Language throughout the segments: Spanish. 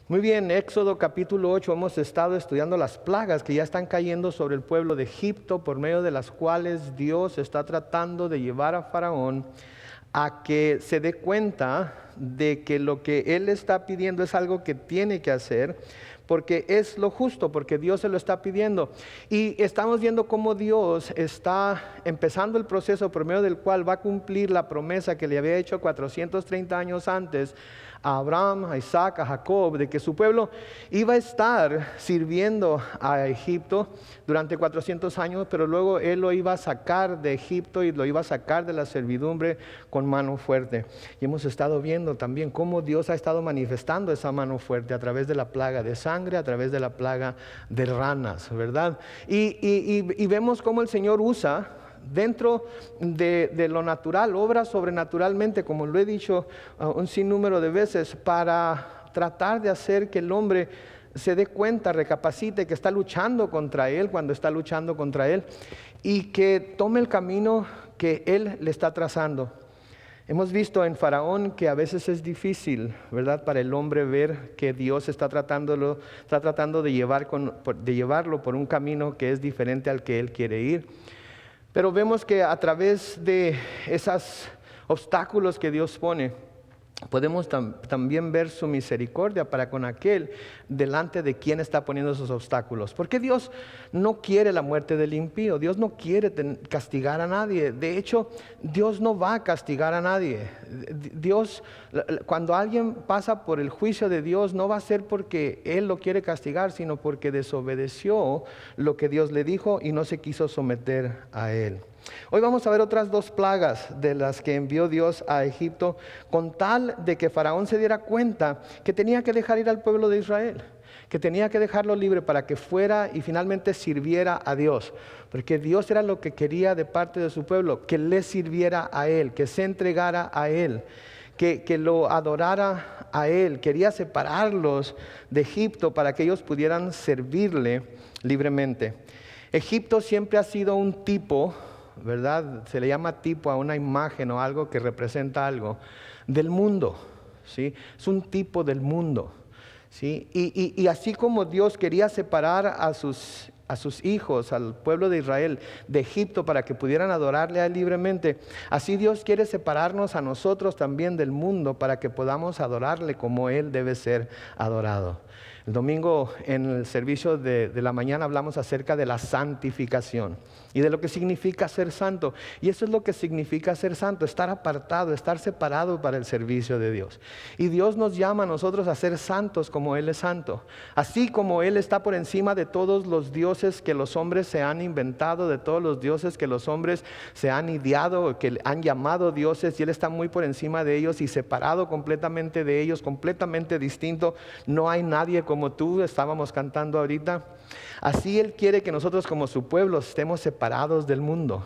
Muy bien, Éxodo capítulo 8 hemos estado estudiando las plagas que ya están cayendo sobre el pueblo de Egipto, por medio de las cuales Dios está tratando de llevar a Faraón a que se dé cuenta de que lo que él está pidiendo es algo que tiene que hacer, porque es lo justo, porque Dios se lo está pidiendo. Y estamos viendo cómo Dios está empezando el proceso por medio del cual va a cumplir la promesa que le había hecho 430 años antes a Abraham, a Isaac, a Jacob, de que su pueblo iba a estar sirviendo a Egipto durante 400 años, pero luego él lo iba a sacar de Egipto y lo iba a sacar de la servidumbre con mano fuerte. Y hemos estado viendo también cómo Dios ha estado manifestando esa mano fuerte a través de la plaga de sangre, a través de la plaga de ranas, ¿verdad? Y vemos cómo el Señor usa dentro de lo natural, obra sobrenaturalmente, como lo he dicho un sinnúmero de veces, para tratar de hacer que el hombre se dé cuenta, recapacite que está luchando contra él cuando está luchando contra él, y que tome el camino que él le está trazando. Hemos visto en Faraón que a veces es difícil, ¿verdad?, para el hombre ver que Dios está tratando de llevarlo por un camino que es diferente al que él quiere ir. Pero vemos que a través de esos obstáculos que Dios pone, podemos también ver su misericordia para con aquel delante de quien está poniendo esos obstáculos. Porque Dios no quiere la muerte del impío, Dios no quiere castigar a nadie. De hecho, Dios no va a castigar a nadie. Dios, cuando alguien pasa por el juicio de Dios, no va a ser porque Él lo quiere castigar, sino porque desobedeció lo que Dios le dijo y no se quiso someter a Él. Hoy vamos a ver otras dos plagas de las que envió Dios a Egipto, con tal de que Faraón se diera cuenta que tenía que dejar ir al pueblo de Israel, que tenía que dejarlo libre para que fuera y finalmente sirviera a Dios, porque Dios era lo que quería de parte de su pueblo, que le sirviera a Él, que se entregara a Él, que lo adorara a Él. Quería separarlos de Egipto para que ellos pudieran servirle libremente. Egipto siempre ha sido un tipo, ¿verdad? Se le llama tipo a una imagen o algo que representa algo del mundo, ¿sí? Es un tipo del mundo, ¿sí? Y así como Dios quería separar a sus hijos, al pueblo de Israel, de Egipto para que pudieran adorarle a Él libremente, así Dios quiere separarnos a nosotros también del mundo para que podamos adorarle como Él debe ser adorado. El domingo en el servicio de la mañana hablamos acerca de la santificación y de lo que significa ser santo. Y eso es lo que significa ser santo, estar apartado, estar separado para el servicio de Dios. Y Dios nos llama a nosotros a ser santos como Él es santo. Así como Él está por encima de todos los dioses que los hombres se han inventado, de todos los dioses que los hombres se han ideado, que han llamado dioses, y Él está muy por encima de ellos y separado completamente de ellos, completamente distinto. No hay nadie como tú, estábamos cantando ahorita. Así Él quiere que nosotros como su pueblo estemos separados del mundo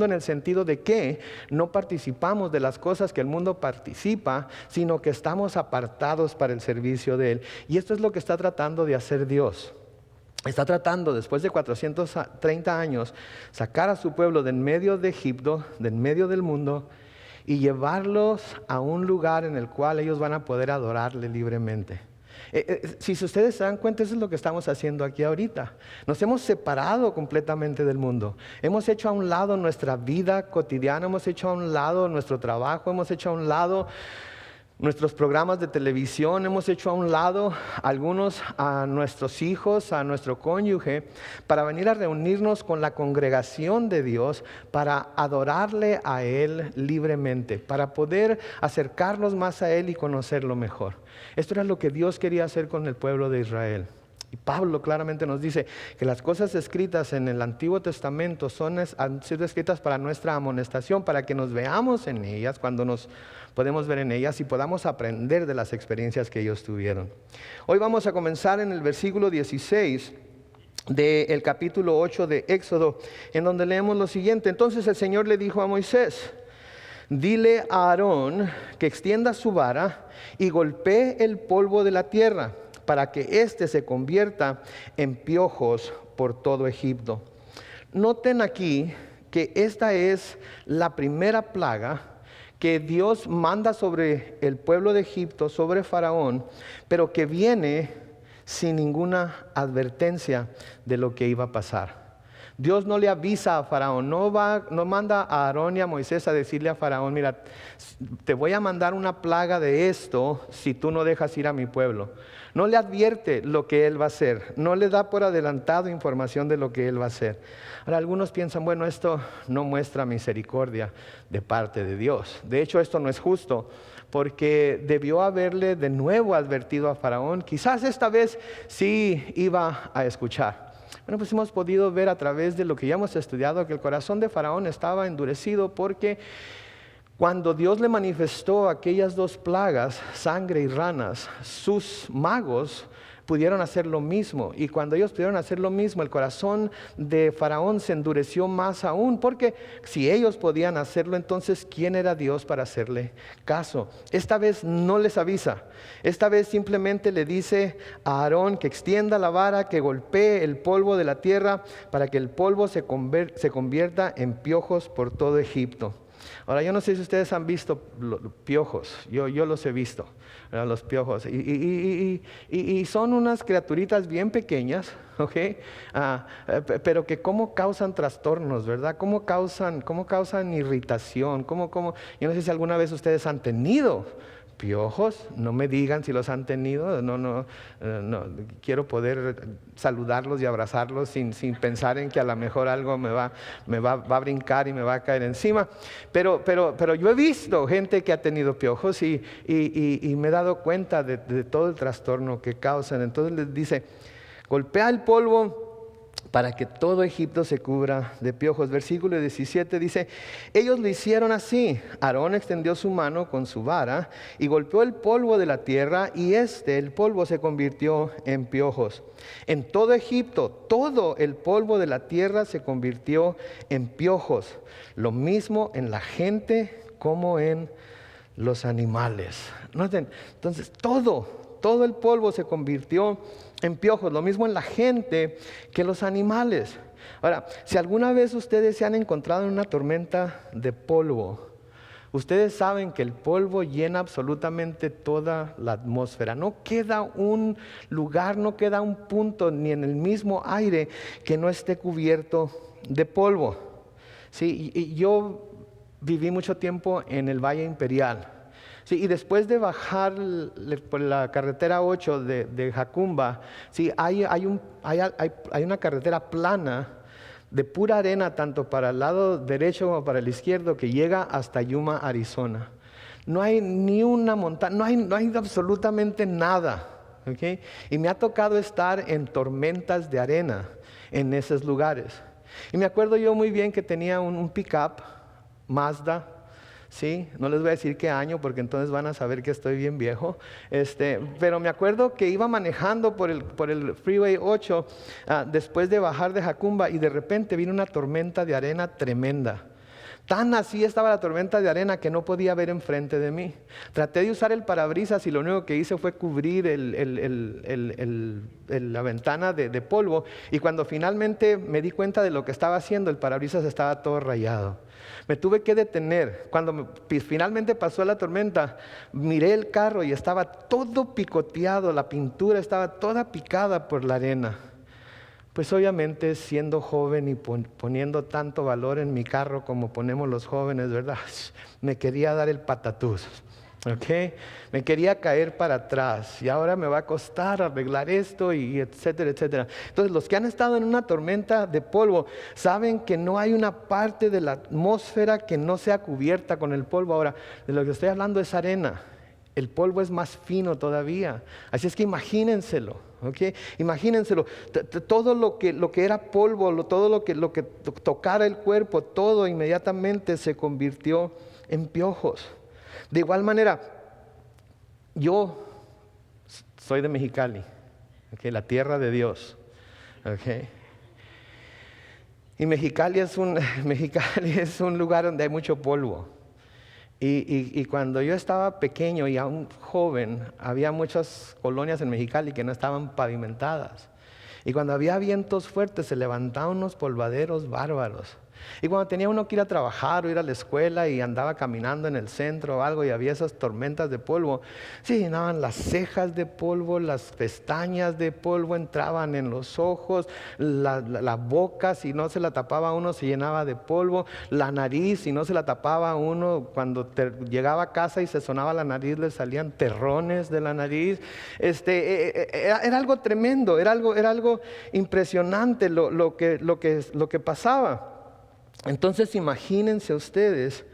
en el sentido de que no participamos de las cosas que el mundo participa, sino que estamos apartados para el servicio de Él. Y esto es lo que está tratando de hacer Dios. Está tratando, después de 430 años, sacar a su pueblo de en medio de Egipto, de en medio del mundo, y llevarlos a un lugar en el cual ellos van a poder adorarle libremente. Si ustedes se dan cuenta, eso es lo que estamos haciendo aquí ahorita. Nos hemos separado completamente del mundo. Hemos hecho a un lado nuestra vida cotidiana, hemos hecho a un lado nuestro trabajo, hemos hecho a un lado nuestros programas de televisión, hemos hecho a un lado algunos a nuestros hijos, a nuestro cónyuge, para venir a reunirnos con la congregación de Dios, para adorarle a Él libremente, para poder acercarnos más a Él y conocerlo mejor. Esto era lo que Dios quería hacer con el pueblo de Israel. Y Pablo claramente nos dice que las cosas escritas en el Antiguo Testamento han sido escritas para nuestra amonestación, para que nos veamos en ellas, cuando nos podemos ver en ellas y podamos aprender de las experiencias que ellos tuvieron. Hoy vamos a comenzar en el versículo 16 del capítulo 8 de Éxodo, en donde leemos lo siguiente. Entonces el Señor le dijo a Moisés: dile a Aarón que extienda su vara y golpee el polvo de la tierra, para que éste se convierta en piojos por todo Egipto. Noten aquí que esta es la primera plaga que Dios manda sobre el pueblo de Egipto, sobre Faraón, pero que viene sin ninguna advertencia de lo que iba a pasar. Dios no le avisa a Faraón, no manda a Aarón y a Moisés a decirle a Faraón, mira, te voy a mandar una plaga de esto si tú no dejas ir a mi pueblo. No le advierte lo que él va a hacer, no le da por adelantado información de lo que él va a hacer. Ahora algunos piensan, bueno, esto no muestra misericordia de parte de Dios. De hecho, esto no es justo, porque debió haberle de nuevo advertido a Faraón. Quizás esta vez sí iba a escuchar. Bueno, pues hemos podido ver a través de lo que ya hemos estudiado que el corazón de Faraón estaba endurecido porque cuando Dios le manifestó aquellas dos plagas, sangre y ranas, sus magos pudieron hacer lo mismo. Y cuando ellos pudieron hacer lo mismo, el corazón de Faraón se endureció más aún, porque si ellos podían hacerlo, entonces ¿quién era Dios para hacerle caso? Esta vez no les avisa. Esta vez simplemente le dice a Aarón que extienda la vara, que golpee el polvo de la tierra para que el polvo se convierta en piojos por todo Egipto. Ahora, yo no sé si ustedes han visto piojos, yo los he visto, ¿verdad? Los piojos, y son unas criaturitas bien pequeñas, ¿ok? Pero que cómo causan trastornos, ¿verdad? Cómo causan irritación, yo no sé si alguna vez ustedes han tenido piojos, no me digan si los han tenido, no, quiero poder saludarlos y abrazarlos sin pensar en que a lo mejor algo me va a brincar y me va a caer encima, pero yo he visto gente que ha tenido piojos y me he dado cuenta de todo el trastorno que causan. Entonces les dice, golpea el polvo para que todo Egipto se cubra de piojos. Versículo 17 dice, ellos lo hicieron así. Aarón extendió su mano con su vara y golpeó el polvo de la tierra y el polvo se convirtió en piojos. En todo Egipto, todo el polvo de la tierra se convirtió en piojos. Lo mismo en la gente como en los animales. Noten, entonces todo el polvo se convirtió en piojos, lo mismo en la gente que los animales. Ahora, si alguna vez ustedes se han encontrado en una tormenta de polvo, ustedes saben que el polvo llena absolutamente toda la atmósfera. No queda un lugar, no queda un punto ni en el mismo aire que no esté cubierto de polvo. Sí, y yo viví mucho tiempo en el Valle Imperial. Sí, y después de bajar por la carretera 8 de Jacumba, sí, hay una carretera plana de pura arena, tanto para el lado derecho como para el izquierdo, que llega hasta Yuma, Arizona. No hay ni una montaña, no hay absolutamente nada. ¿Okay? Y me ha tocado estar en tormentas de arena en esos lugares. Y me acuerdo yo muy bien que tenía un pick-up Mazda. Sí, no les voy a decir qué año porque entonces van a saber que estoy bien viejo. Pero me acuerdo que iba manejando por el Freeway 8 después de bajar de Jacumba y de repente vino una tormenta de arena tremenda. Tan así estaba la tormenta de arena que no podía ver enfrente de mí. Traté de usar el parabrisas y lo único que hice fue cubrir la ventana de polvo. Y cuando finalmente me di cuenta de lo que estaba haciendo, el parabrisas estaba todo rayado. Me tuve que detener. Cuando finalmente pasó la tormenta, miré el carro y estaba todo picoteado, la pintura estaba toda picada por la arena. Pues obviamente siendo joven y poniendo tanto valor en mi carro como ponemos los jóvenes, ¿verdad? Me quería dar el patatús. ¿Ok? Me quería caer para atrás y ahora me va a costar arreglar esto y etcétera, etcétera. Entonces los que han estado en una tormenta de polvo saben que no hay una parte de la atmósfera que no sea cubierta con el polvo. Ahora, de lo que estoy hablando es arena. El polvo es más fino todavía. Así es que imagínenselo. ¿Okay? Imagínenselo, todo lo que era polvo, todo lo que tocara el cuerpo, todo inmediatamente se convirtió en piojos. De igual manera, yo soy de Mexicali, ¿okay? La tierra de Dios. ¿Okay? Y Mexicali es un lugar donde hay mucho polvo. Y cuando yo estaba pequeño y aún joven, había muchas colonias en Mexicali que no estaban pavimentadas. Y cuando había vientos fuertes se levantaban unos polvaderos bárbaros. Y cuando tenía uno que ir a trabajar o ir a la escuela y andaba caminando en el centro o algo y había esas tormentas de polvo, se llenaban las cejas de polvo, las pestañas de polvo, entraban en los ojos, la boca, si no se la tapaba uno, se llenaba de polvo, la nariz, si no se la tapaba uno, cuando llegaba a casa y se sonaba la nariz, le salían terrones de la nariz. Era algo tremendo, era algo impresionante lo que pasaba. Entonces imagínense ustedes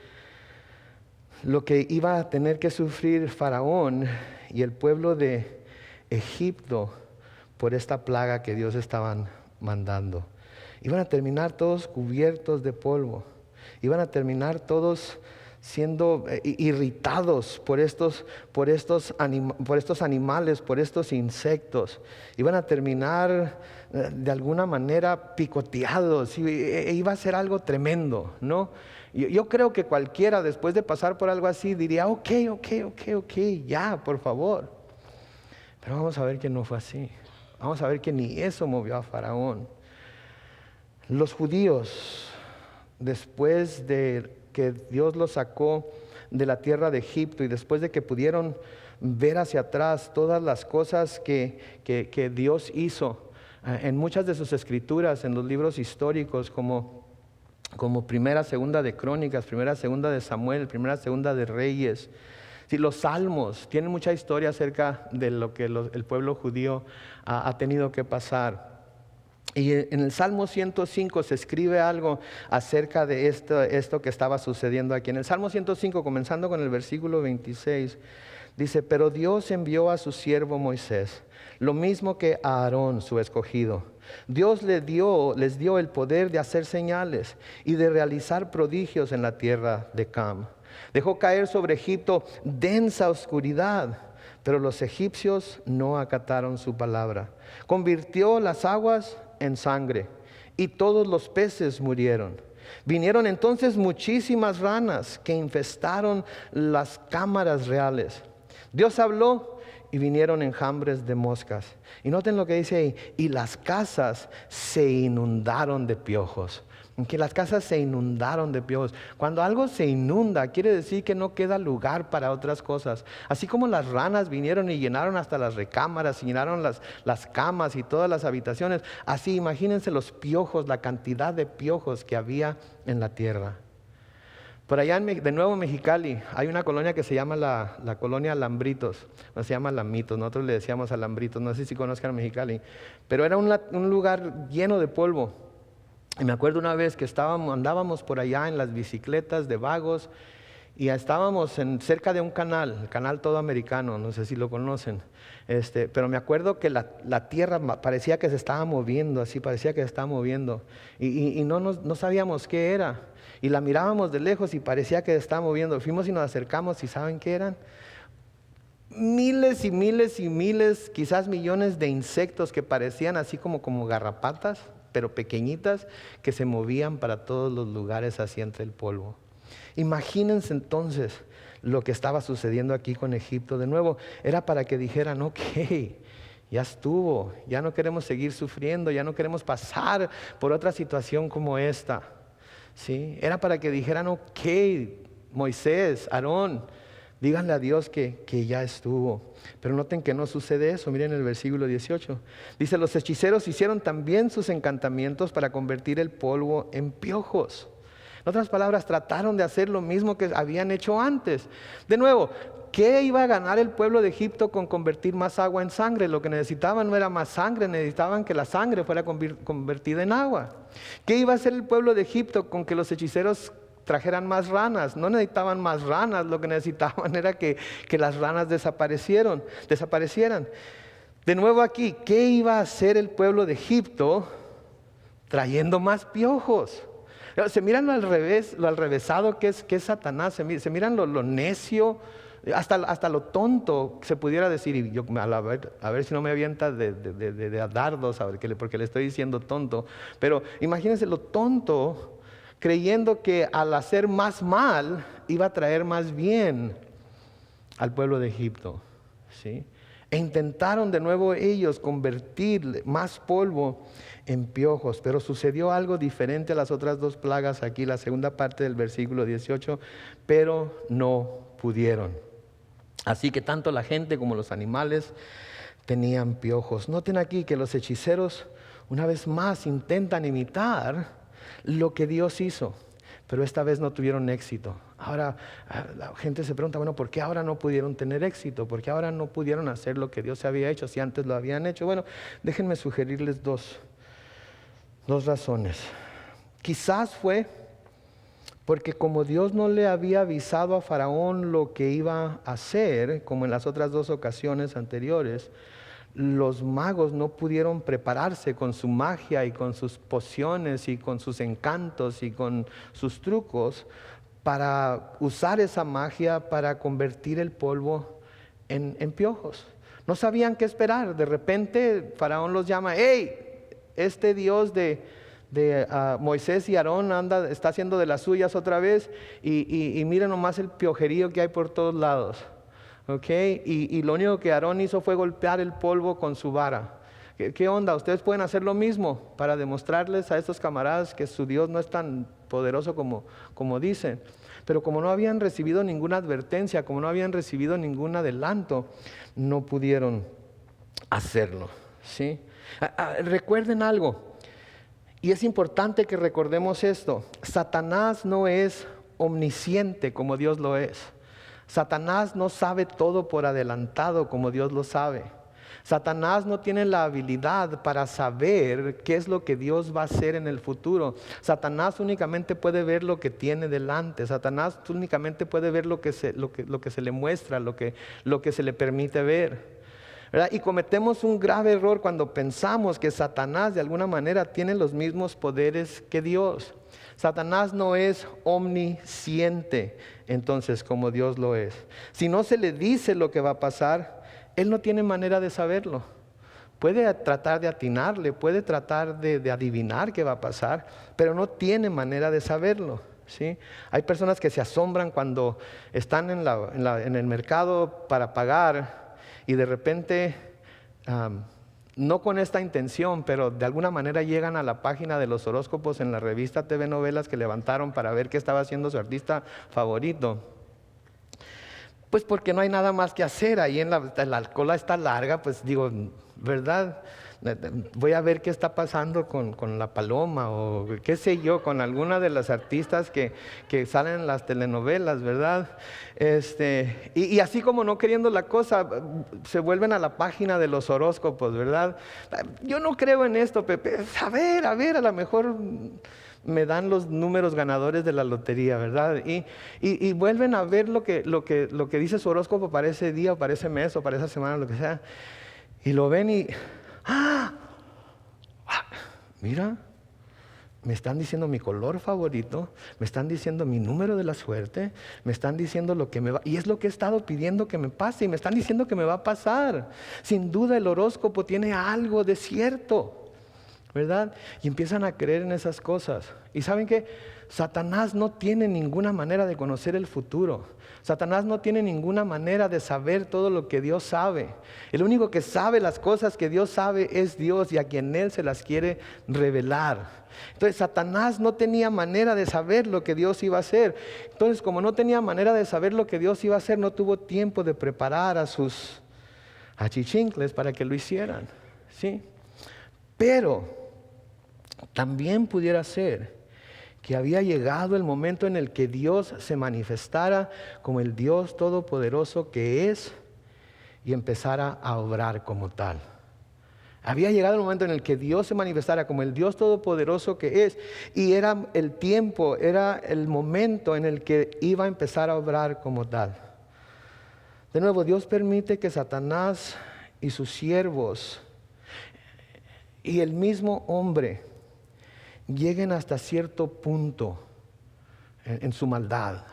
lo que iba a tener que sufrir Faraón y el pueblo de Egipto por esta plaga que Dios estaba mandando. Iban a terminar todos cubiertos de polvo, iban a terminar todos siendo irritados por estos animales, por estos insectos. Iban a terminar de alguna manera picoteados. Iba a ser algo tremendo, ¿no? Yo creo que cualquiera después de pasar por algo así diría, ok, ya, por favor. Pero vamos a ver que no fue así. Vamos a ver que ni eso movió a Faraón. Los judíos, después de que Dios los sacó de la tierra de Egipto y después de que pudieron ver hacia atrás todas las cosas que Dios hizo en muchas de sus escrituras, en los libros históricos como Primera, Segunda de Crónicas, Primera, Segunda de Samuel, Primera, Segunda de Reyes. Sí, los salmos tienen mucha historia acerca de lo que el pueblo judío ha tenido que pasar. Y en el Salmo 105 se escribe algo acerca de esto que estaba sucediendo aquí. En el Salmo 105, comenzando con el versículo 26, dice: pero Dios envió a su siervo Moisés, lo mismo que a Aarón, su escogido. Dios les dio el poder de hacer señales y de realizar prodigios en la tierra de Cam. Dejó caer sobre Egipto densa oscuridad, pero los egipcios no acataron su palabra. Convirtió las aguas en sangre y todos los peces murieron. Vinieron entonces muchísimas ranas que infestaron las cámaras reales. Dios habló y vinieron enjambres de moscas. Y noten lo que dice ahí: y las casas se inundaron de piojos. Que las casas se inundaron de piojos. Cuando algo se inunda, quiere decir que no queda lugar para otras cosas. Así como las ranas vinieron y llenaron hasta las recámaras, y llenaron las camas y todas las habitaciones, así imagínense los piojos, la cantidad de piojos que había en la tierra. Por allá de nuevo en Mexicali hay una colonia que se llama la colonia Alambritos. No se llama Alamitos, nosotros le decíamos Alambritos. No sé si conozcan Mexicali, pero era un lugar lleno de polvo. Y me acuerdo una vez que andábamos por allá en las bicicletas de vagos y estábamos cerca de un canal, el canal Todo Americano, no sé si lo conocen, pero me acuerdo que la tierra parecía que se estaba moviendo, así parecía que se estaba moviendo y no sabíamos qué era, y la mirábamos de lejos y parecía que se estaba moviendo. Fuimos y nos acercamos y ¿saben qué eran? Miles y miles y miles, quizás millones de insectos que parecían así como garrapatas, pero pequeñitas, que se movían para todos los lugares así entre el polvo. Imagínense entonces lo que estaba sucediendo aquí con Egipto. De nuevo, era para que dijeran, ok, ya estuvo, ya no queremos seguir sufriendo, ya no queremos pasar por otra situación como esta. ¿Sí? Era para que dijeran, ok, Moisés, Aarón, díganle a Dios que ya estuvo. Pero noten que no sucede eso. Miren el versículo 18. Dice: los hechiceros hicieron también sus encantamientos para convertir el polvo en piojos. En otras palabras, trataron de hacer lo mismo que habían hecho antes. De nuevo, ¿qué iba a ganar el pueblo de Egipto con convertir más agua en sangre? Lo que necesitaban no era más sangre, necesitaban que la sangre fuera convertida en agua. ¿Qué iba a hacer el pueblo de Egipto con que los hechiceros trajeran más ranas? No necesitaban más ranas, lo que necesitaban era que las ranas desaparecieran. De nuevo aquí, ¿qué iba a hacer el pueblo de Egipto trayendo más piojos? Se miran lo alrevesado que es Satanás, se miran lo necio, hasta lo tonto se pudiera decir. Y yo a ver si no me avienta de dardos, porque le estoy diciendo tonto. Pero imagínense lo tonto, creyendo que al hacer más mal iba a traer más bien al pueblo de Egipto, ¿sí? E intentaron de nuevo ellos convertir más polvo en piojos, pero sucedió algo diferente a las otras dos plagas aquí, la segunda parte del versículo 18, pero no pudieron. Así que tanto la gente como los animales tenían piojos. Noten aquí que los hechiceros una vez más intentan imitar lo que Dios hizo, pero esta vez no tuvieron éxito. Ahora la gente se pregunta, bueno, ¿por qué ahora no pudieron tener éxito? ¿Por qué ahora no pudieron hacer lo que Dios había hecho si antes lo habían hecho? Bueno, déjenme sugerirles dos razones. Quizás fue porque como Dios no le había avisado a Faraón lo que iba a hacer, como en las otras dos ocasiones anteriores, los magos no pudieron prepararse con su magia y con sus pociones y con sus encantos y con sus trucos para usar esa magia para convertir el polvo en piojos. No sabían qué esperar. De repente Faraón los llama, ¡hey! Este Dios de Moisés y Aarón está haciendo de las suyas otra vez y miren nomás el piojerío que hay por todos lados. Okay. Y lo único que Aarón hizo fue golpear el polvo con su vara. ¿Qué onda? Ustedes pueden hacer lo mismo para demostrarles a estos camaradas que su Dios no es tan poderoso como dicen. Pero como no habían recibido ninguna advertencia, como no habían recibido ningún adelanto, no pudieron hacerlo, ¿sí? Recuerden algo, y es importante que recordemos esto: Satanás no es omnisciente como Dios lo es. Satanás no sabe todo por adelantado como Dios lo sabe. Satanás no tiene la habilidad para saber qué es lo que Dios va a hacer en el futuro. Satanás únicamente puede ver lo que tiene delante. Satanás únicamente puede ver lo que se le muestra, lo que se le permite ver, ¿verdad? Y cometemos un grave error cuando pensamos que Satanás de alguna manera tiene los mismos poderes que Dios. Satanás no es omnisciente, entonces, como Dios lo es. Si no se le dice lo que va a pasar, él no tiene manera de saberlo. Puede tratar de atinarle, puede tratar de adivinar qué va a pasar, pero no tiene manera de saberlo, ¿sí? Hay personas que se asombran cuando están en el mercado para pagar y de repente, no con esta intención, pero de alguna manera llegan a la página de los horóscopos en la revista TV Novelas que levantaron para ver qué estaba haciendo su artista favorito. Pues porque no hay nada más que hacer, ahí la cola está larga, pues digo, ¿verdad? Voy a ver qué está pasando con la paloma o qué sé yo, con alguna de las artistas que salen en las telenovelas, ¿verdad? Y así como no queriendo la cosa, se vuelven a la página de los horóscopos, ¿verdad? Yo no creo en esto, Pepe. A ver, a lo mejor me dan los números ganadores de la lotería, ¿verdad? Y vuelven a ver lo que dice su horóscopo para ese día o para ese mes o para esa semana, lo que sea. Y lo ven y mira, me están diciendo mi color favorito, me están diciendo mi número de la suerte, me están diciendo lo que me va, y es lo que he estado pidiendo que me pase, y me están diciendo que me va a pasar. Sin duda el horóscopo tiene algo de cierto, ¿verdad? Y empiezan a creer en esas cosas. ¿Y saben qué? Satanás no tiene ninguna manera de conocer el futuro. Satanás no tiene ninguna manera de saber todo lo que Dios sabe. El único que sabe las cosas que Dios sabe es Dios, y a quien Él se las quiere revelar. Entonces Satanás no tenía manera de saber lo que Dios iba a hacer. Entonces, como no tenía manera de saber lo que Dios iba a hacer, no tuvo tiempo de preparar a sus achichincles para que lo hicieran, ¿sí? Pero también pudiera ser que había llegado el momento en el que Dios se manifestara como el Dios todopoderoso que es y empezara a obrar como tal. Había llegado el momento en el que Dios se manifestara como el Dios todopoderoso que es, y era el tiempo, era el momento en el que iba a empezar a obrar como tal. De nuevo, Dios permite que Satanás y sus siervos y el mismo hombre lleguen hasta cierto punto en su maldad,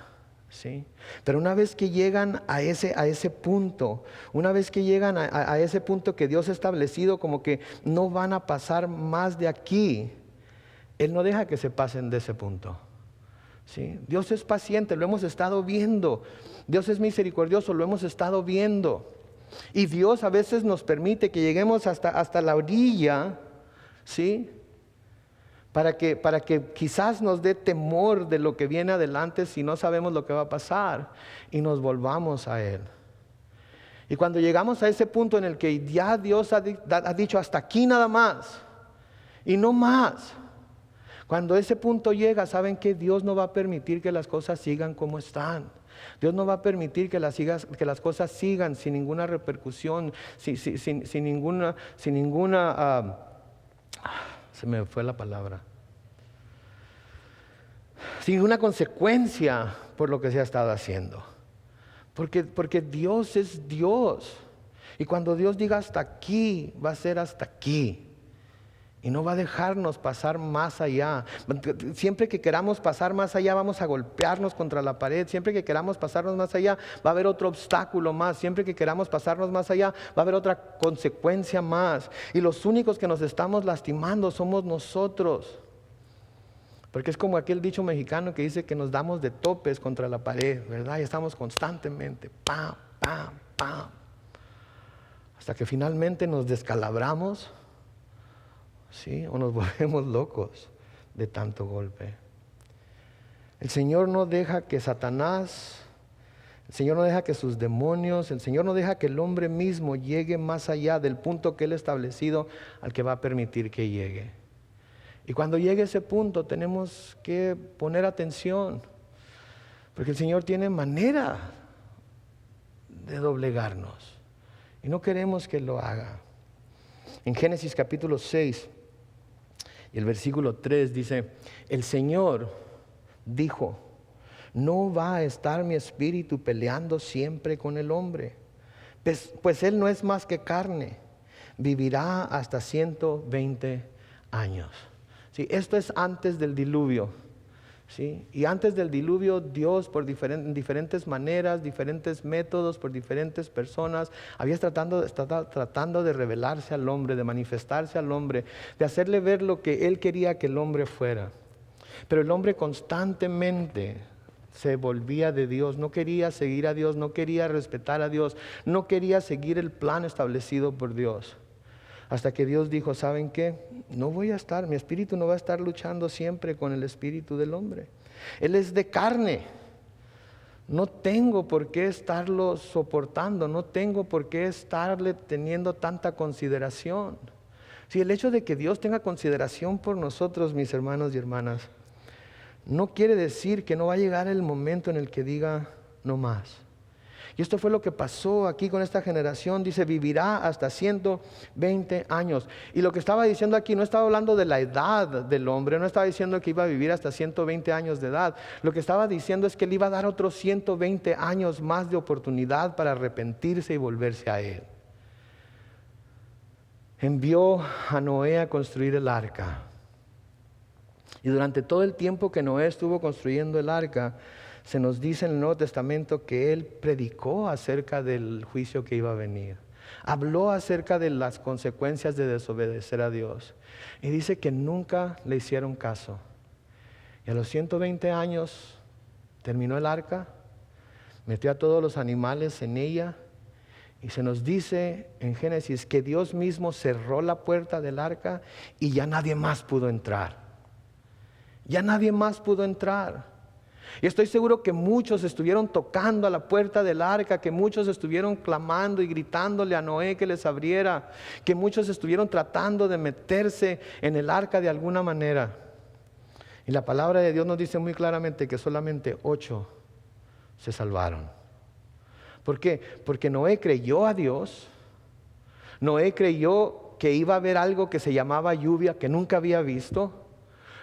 ¿sí? Pero una vez que llegan a ese punto, una vez que llegan a ese punto que Dios ha establecido como que no van a pasar más de aquí, Él no deja que se pasen de ese punto, ¿sí? Dios es paciente, lo hemos estado viendo. Dios es misericordioso, lo hemos estado viendo. Y Dios a veces nos permite que lleguemos hasta la orilla, ¿sí? Para que quizás nos dé temor de lo que viene adelante si no sabemos lo que va a pasar y nos volvamos a Él. Y cuando llegamos a ese punto en el que ya Dios ha dicho hasta aquí nada más y no más, cuando ese punto llega, saben que Dios no va a permitir que las cosas sigan como están. Dios no va a permitir que las cosas sigan sin ninguna repercusión, sin ninguna, se me fue la palabra, sin ninguna consecuencia por lo que se ha estado haciendo. Porque Dios es Dios. Y cuando Dios diga hasta aquí, va a ser hasta aquí. Y no va a dejarnos pasar más allá. Siempre que queramos pasar más allá, vamos a golpearnos contra la pared. Siempre que queramos pasarnos más allá, va a haber otro obstáculo más. Siempre que queramos pasarnos más allá, va a haber otra consecuencia más. Y los únicos que nos estamos lastimando somos nosotros. Porque es como aquel dicho mexicano que dice que nos damos de topes contra la pared, ¿verdad? Y estamos constantemente, pam, pam, pam. Hasta que finalmente nos descalabramos, ¿sí? O nos volvemos locos de tanto golpe. El Señor no deja que Satanás, el Señor no deja que sus demonios, el Señor no deja que el hombre mismo llegue más allá del punto que Él ha establecido al que va a permitir que llegue. Y cuando llegue ese punto tenemos que poner atención, porque el Señor tiene manera de doblegarnos y no queremos que lo haga. En Génesis capítulo 6 y el versículo 3 dice: el Señor dijo, no va a estar mi espíritu peleando siempre con el hombre, pues él no es más que carne, vivirá hasta 120 años. Sí, esto es antes del diluvio, ¿sí? Y antes del diluvio Dios por diferentes maneras, diferentes métodos, por diferentes personas, estaba tratando de revelarse al hombre, de manifestarse al hombre, de hacerle ver lo que Él quería que el hombre fuera. Pero el hombre constantemente se volvía de Dios, no quería seguir a Dios, no quería respetar a Dios, no quería seguir el plan establecido por Dios. Hasta que Dios dijo, ¿saben qué? Mi espíritu no va a estar luchando siempre con el espíritu del hombre. Él es de carne. No tengo por qué estarlo soportando, no tengo por qué estarle teniendo tanta consideración. Si el hecho de que Dios tenga consideración por nosotros, mis hermanos y hermanas, no quiere decir que no va a llegar el momento en el que diga no más. Y esto fue lo que pasó aquí con esta generación. Dice, vivirá hasta 120 años. Y lo que estaba diciendo aquí, no estaba hablando de la edad del hombre, no estaba diciendo que iba a vivir hasta 120 años de edad. Lo que estaba diciendo es que le iba a dar otros 120 años más de oportunidad para arrepentirse y volverse a Él. Envió a Noé a construir el arca. Y durante todo el tiempo que Noé estuvo construyendo el arca, se nos dice en el Nuevo Testamento que él predicó acerca del juicio que iba a venir. Habló acerca de las consecuencias de desobedecer a Dios. Y dice que nunca le hicieron caso. Y a los 120 años terminó el arca, metió a todos los animales en ella. Y se nos dice en Génesis que Dios mismo cerró la puerta del arca y ya nadie más pudo entrar. Ya nadie más pudo entrar. Y estoy seguro que muchos estuvieron tocando a la puerta del arca, que muchos estuvieron clamando y gritándole a Noé que les abriera, que muchos estuvieron tratando de meterse en el arca de alguna manera. Y la palabra de Dios nos dice muy claramente que solamente 8 se salvaron. ¿Por qué? Porque Noé creyó a Dios. Noé creyó que iba a haber algo que se llamaba lluvia que nunca había visto.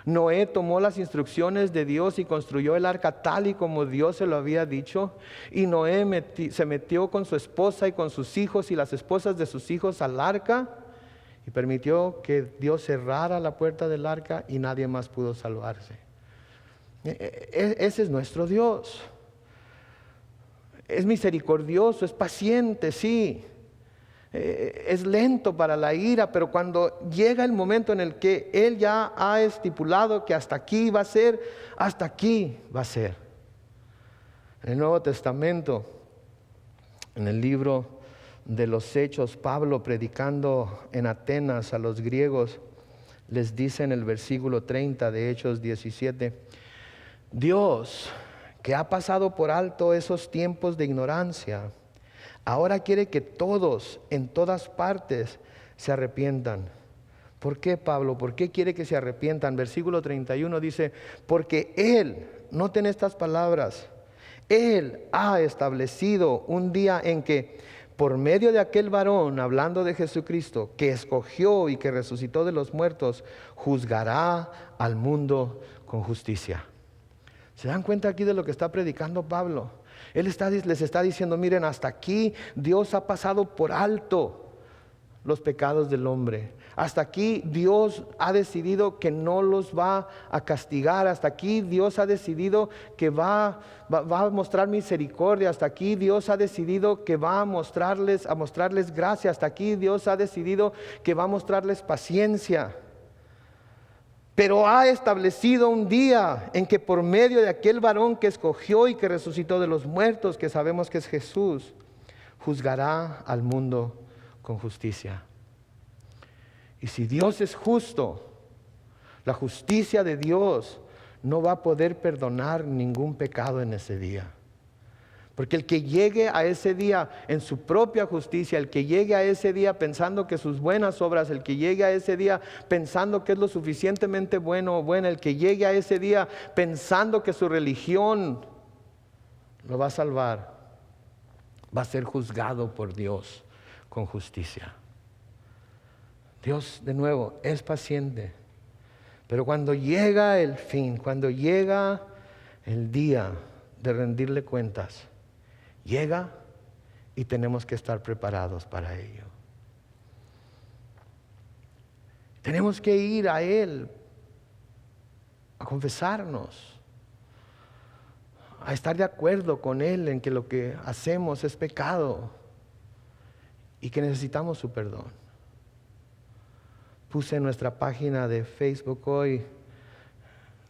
Noé tomó las instrucciones de Dios y construyó el arca tal y como Dios se lo había dicho. Y Noé se metió con su esposa y con sus hijos y las esposas de sus hijos al arca y permitió que Dios cerrara la puerta del arca y nadie más pudo salvarse. Ese es nuestro Dios. Es misericordioso, es paciente, sí. Es lento para la ira, pero cuando llega el momento en el que Él ya ha estipulado que hasta aquí va a ser, hasta aquí va a ser. En el Nuevo Testamento, en el libro de los Hechos, Pablo predicando en Atenas a los griegos, les dice en el versículo 30 de Hechos 17, Dios, que ha pasado por alto esos tiempos de ignorancia, ahora quiere que todos, en todas partes, se arrepientan. ¿Por qué, Pablo? ¿Por qué quiere que se arrepientan? Versículo 31 dice, porque Él, noten estas palabras, Él ha establecido un día en que por medio de aquel varón, hablando de Jesucristo, que escogió y que resucitó de los muertos, juzgará al mundo con justicia. ¿Se dan cuenta aquí de lo que está predicando Pablo? Él les está diciendo, miren, hasta aquí Dios ha pasado por alto los pecados del hombre. Hasta aquí Dios ha decidido que no los va a castigar. Hasta aquí Dios ha decidido que va a mostrar misericordia. Hasta aquí Dios ha decidido que va a mostrarles gracia. Hasta aquí Dios ha decidido que va a mostrarles paciencia. Pero ha establecido un día en que por medio de aquel varón que escogió y que resucitó de los muertos, que sabemos que es Jesús, juzgará al mundo con justicia. Y si Dios es justo, la justicia de Dios no va a poder perdonar ningún pecado en ese día. Porque el que llegue a ese día en su propia justicia, el que llegue a ese día pensando que sus buenas obras, el que llegue a ese día pensando que es lo suficientemente bueno o buena, el que llegue a ese día pensando que su religión lo va a salvar, va a ser juzgado por Dios con justicia. Dios, de nuevo, es paciente. Pero cuando llega el fin, cuando llega el día de rendirle cuentas, llega y tenemos que estar preparados para ello. Tenemos que ir a Él a confesarnos, a estar de acuerdo con Él en que lo que hacemos es pecado y que necesitamos su perdón. Puse en nuestra página de Facebook hoy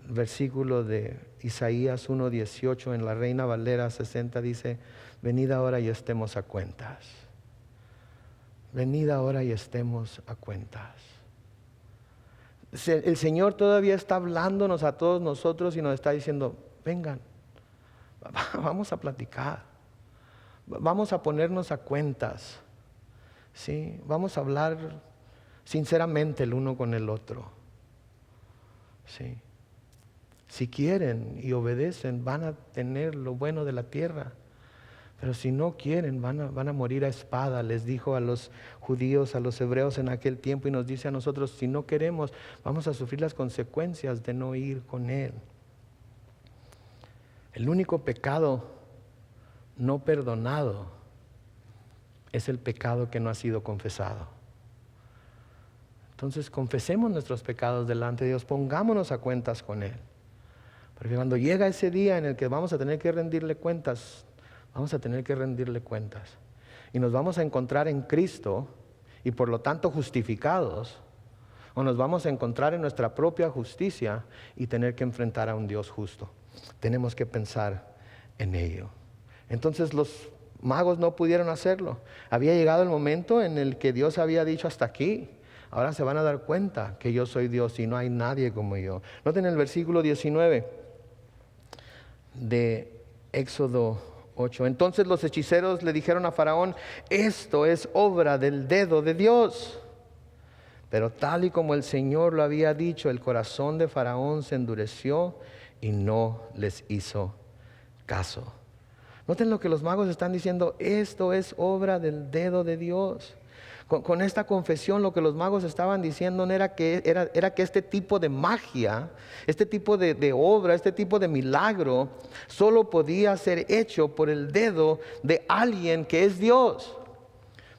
el versículo de Isaías 1:18 en la Reina Valera 60, dice, venid ahora y estemos a cuentas. Venid ahora y estemos a cuentas. El Señor todavía está hablándonos a todos nosotros y nos está diciendo, vengan, vamos a platicar, vamos a ponernos a cuentas, ¿sí? Vamos a hablar sinceramente el uno con el otro, ¿sí? Si quieren y obedecen, van a tener lo bueno de la tierra. Pero si no quieren, van a morir a espada. Les dijo a los judíos, a los hebreos en aquel tiempo, y nos dice a nosotros, si no queremos, vamos a sufrir las consecuencias de no ir con Él. El único pecado no perdonado es el pecado que no ha sido confesado. Entonces confesemos nuestros pecados delante de Dios, pongámonos a cuentas con Él. Porque cuando llega ese día en el que vamos a tener que rendirle cuentas, vamos a tener que rendirle cuentas. Y nos vamos a encontrar en Cristo y por lo tanto justificados, o nos vamos a encontrar en nuestra propia justicia y tener que enfrentar a un Dios justo. Tenemos que pensar en ello. Entonces los magos no pudieron hacerlo. Había llegado el momento en el que Dios había dicho hasta aquí. Ahora se van a dar cuenta que yo soy Dios y no hay nadie como yo. Noten el versículo 19 de Éxodo 8. Entonces los hechiceros le dijeron a Faraón, esto es obra del dedo de Dios. Pero tal y como el Señor lo había dicho, el corazón de Faraón se endureció y no les hizo caso. Noten lo que los magos están diciendo, esto es obra del dedo de Dios. Con esta confesión lo que los magos estaban diciendo era que este tipo de magia, este tipo de obra, este tipo de milagro solo podía ser hecho por el dedo de alguien que es Dios,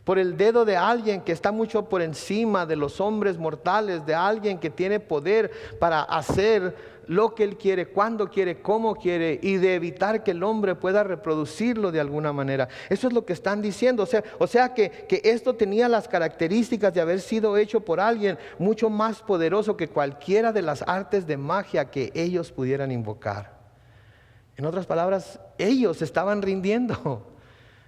por el dedo de alguien que está mucho por encima de los hombres mortales, de alguien que tiene poder para hacer lo que Él quiere, cuando quiere, cómo quiere, y de evitar que el hombre pueda reproducirlo de alguna manera. Eso es lo que están diciendo. O sea que esto tenía las características de haber sido hecho por alguien mucho más poderoso que cualquiera de las artes de magia que ellos pudieran invocar. En otras palabras, ellos estaban rindiendo.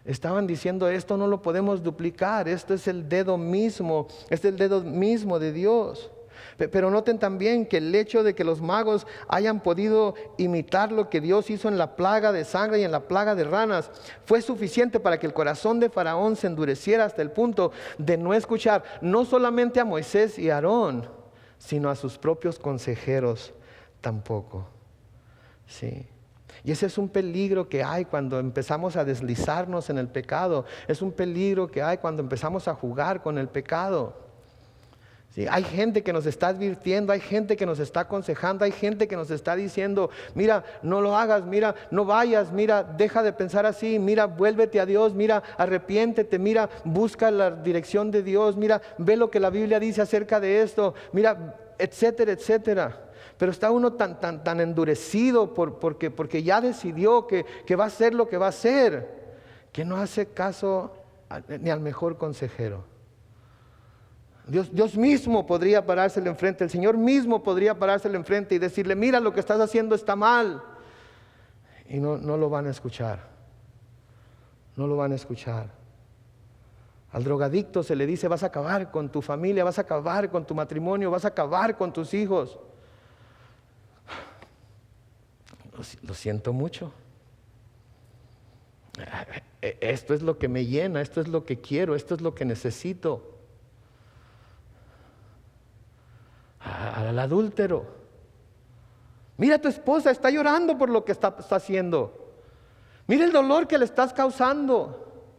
Estaban diciendo, esto no lo podemos duplicar, esto es el dedo mismo, este es el dedo mismo de Dios. Pero noten también que el hecho de que los magos hayan podido imitar lo que Dios hizo en la plaga de sangre y en la plaga de ranas fue suficiente para que el corazón de Faraón se endureciera hasta el punto de no escuchar no solamente a Moisés y a Aarón, sino a sus propios consejeros tampoco. Sí. Y ese es un peligro que hay cuando empezamos a deslizarnos en el pecado. Es un peligro que hay cuando empezamos a jugar con el pecado. Sí, hay gente que nos está advirtiendo, hay gente que nos está aconsejando, hay gente que nos está diciendo, mira, no lo hagas, mira, no vayas, mira, deja de pensar así, mira, vuélvete a Dios, mira, arrepiéntete, mira, busca la dirección de Dios, mira, ve lo que la Biblia dice acerca de esto, mira, etcétera, etcétera. Pero está uno tan endurecido porque ya decidió que va a hacer lo que va a hacer, que no hace caso ni al mejor consejero. Dios mismo podría parársele enfrente, el Señor mismo podría parársele enfrente y decirle, mira, lo que estás haciendo está mal. Y no lo van a escuchar. No lo van a escuchar. Al drogadicto se le dice, vas a acabar con tu familia, vas a acabar con tu matrimonio, vas a acabar con tus hijos. Lo siento mucho. Esto es lo que me llena, esto es lo que quiero, esto es lo que necesito. Al adúltero, mira, tu esposa está llorando por lo que está haciendo. Mira el dolor que le estás causando.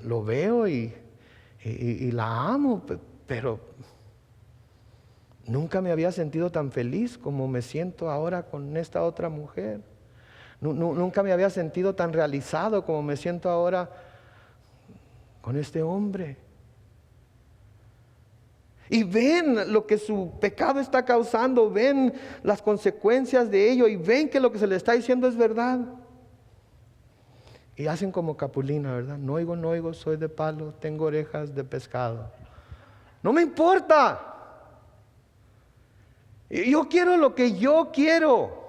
Lo veo y la amo, pero nunca me había sentido tan feliz como me siento ahora con esta otra mujer. Nunca me había sentido tan realizado como me siento ahora con este hombre. Y ven lo que su pecado está causando, ven las consecuencias de ello y ven que lo que se le está diciendo es verdad. Y hacen como Capulina, ¿verdad? No oigo, soy de palo, tengo orejas de pescado. No me importa. Yo quiero lo que yo quiero.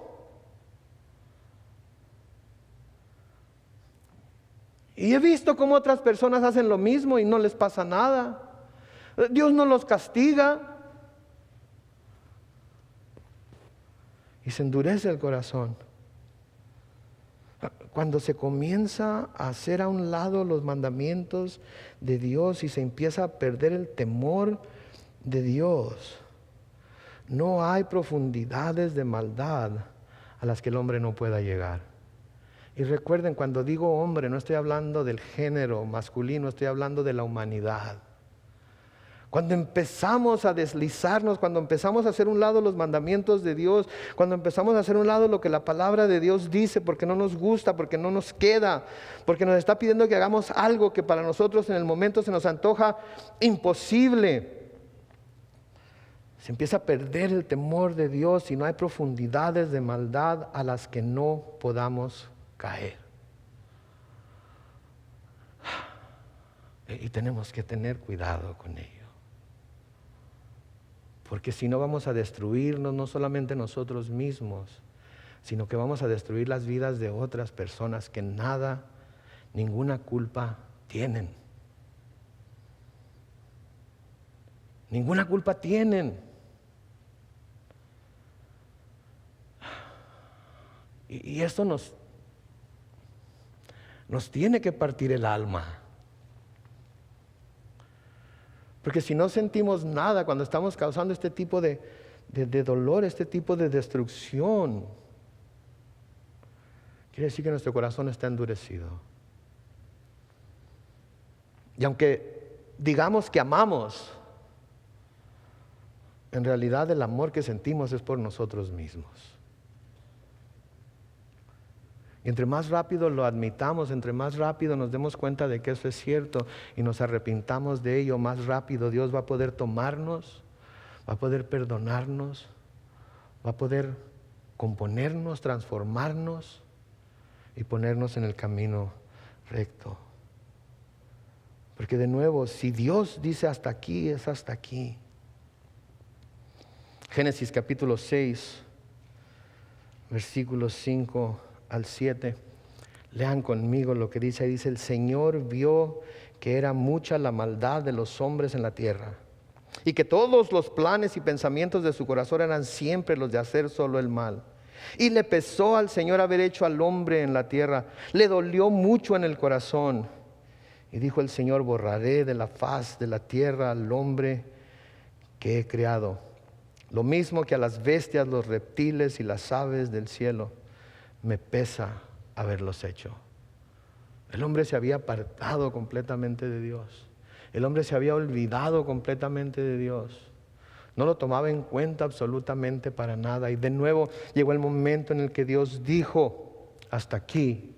Y he visto cómo otras personas hacen lo mismo y no les pasa nada. Dios no los castiga. Y se endurece el corazón. Cuando se comienza a hacer a un lado los mandamientos de Dios y se empieza a perder el temor de Dios, no hay profundidades de maldad a las que el hombre no pueda llegar. Y recuerden, cuando digo hombre, no estoy hablando del género masculino, estoy hablando de la humanidad. Cuando empezamos a deslizarnos, cuando empezamos a hacer un lado los mandamientos de Dios, cuando empezamos a hacer un lado lo que la palabra de Dios dice, porque no nos gusta, porque no nos queda, porque nos está pidiendo que hagamos algo que para nosotros en el momento se nos antoja imposible, se empieza a perder el temor de Dios y no hay profundidades de maldad a las que no podamos caer. Y tenemos que tener cuidado con ello. Porque si no vamos a destruirnos, no solamente nosotros mismos, sino que vamos a destruir las vidas de otras personas que nada, ninguna culpa tienen. Ninguna culpa tienen. Y esto nos tiene que partir el alma. Porque si no sentimos nada cuando estamos causando este tipo de dolor, este tipo de destrucción, quiere decir que nuestro corazón está endurecido. Y aunque digamos que amamos, en realidad el amor que sentimos es por nosotros mismos. Y entre más rápido lo admitamos, entre más rápido nos demos cuenta de que eso es cierto y nos arrepintamos de ello, más rápido Dios va a poder tomarnos, va a poder perdonarnos, va a poder componernos, transformarnos y ponernos en el camino recto. Porque de nuevo, si Dios dice hasta aquí, es hasta aquí. Génesis capítulo 6, versículos 5 al 7. Lean conmigo lo que dice ahí. Dice, el Señor vio que era mucha la maldad de los hombres en la tierra, y que todos los planes y pensamientos de su corazón eran siempre los de hacer solo el mal. Y le pesó al Señor haber hecho al hombre en la tierra. Le dolió mucho en el corazón. Y dijo el Señor, borraré de la faz de la tierra al hombre que he creado, lo mismo que a las bestias, los reptiles y las aves del cielo. Me pesa haberlos hecho. El hombre se había apartado completamente de Dios. El hombre se había olvidado completamente de Dios. No lo tomaba en cuenta absolutamente para nada. Y de nuevo llegó el momento en el que Dios dijo, hasta aquí.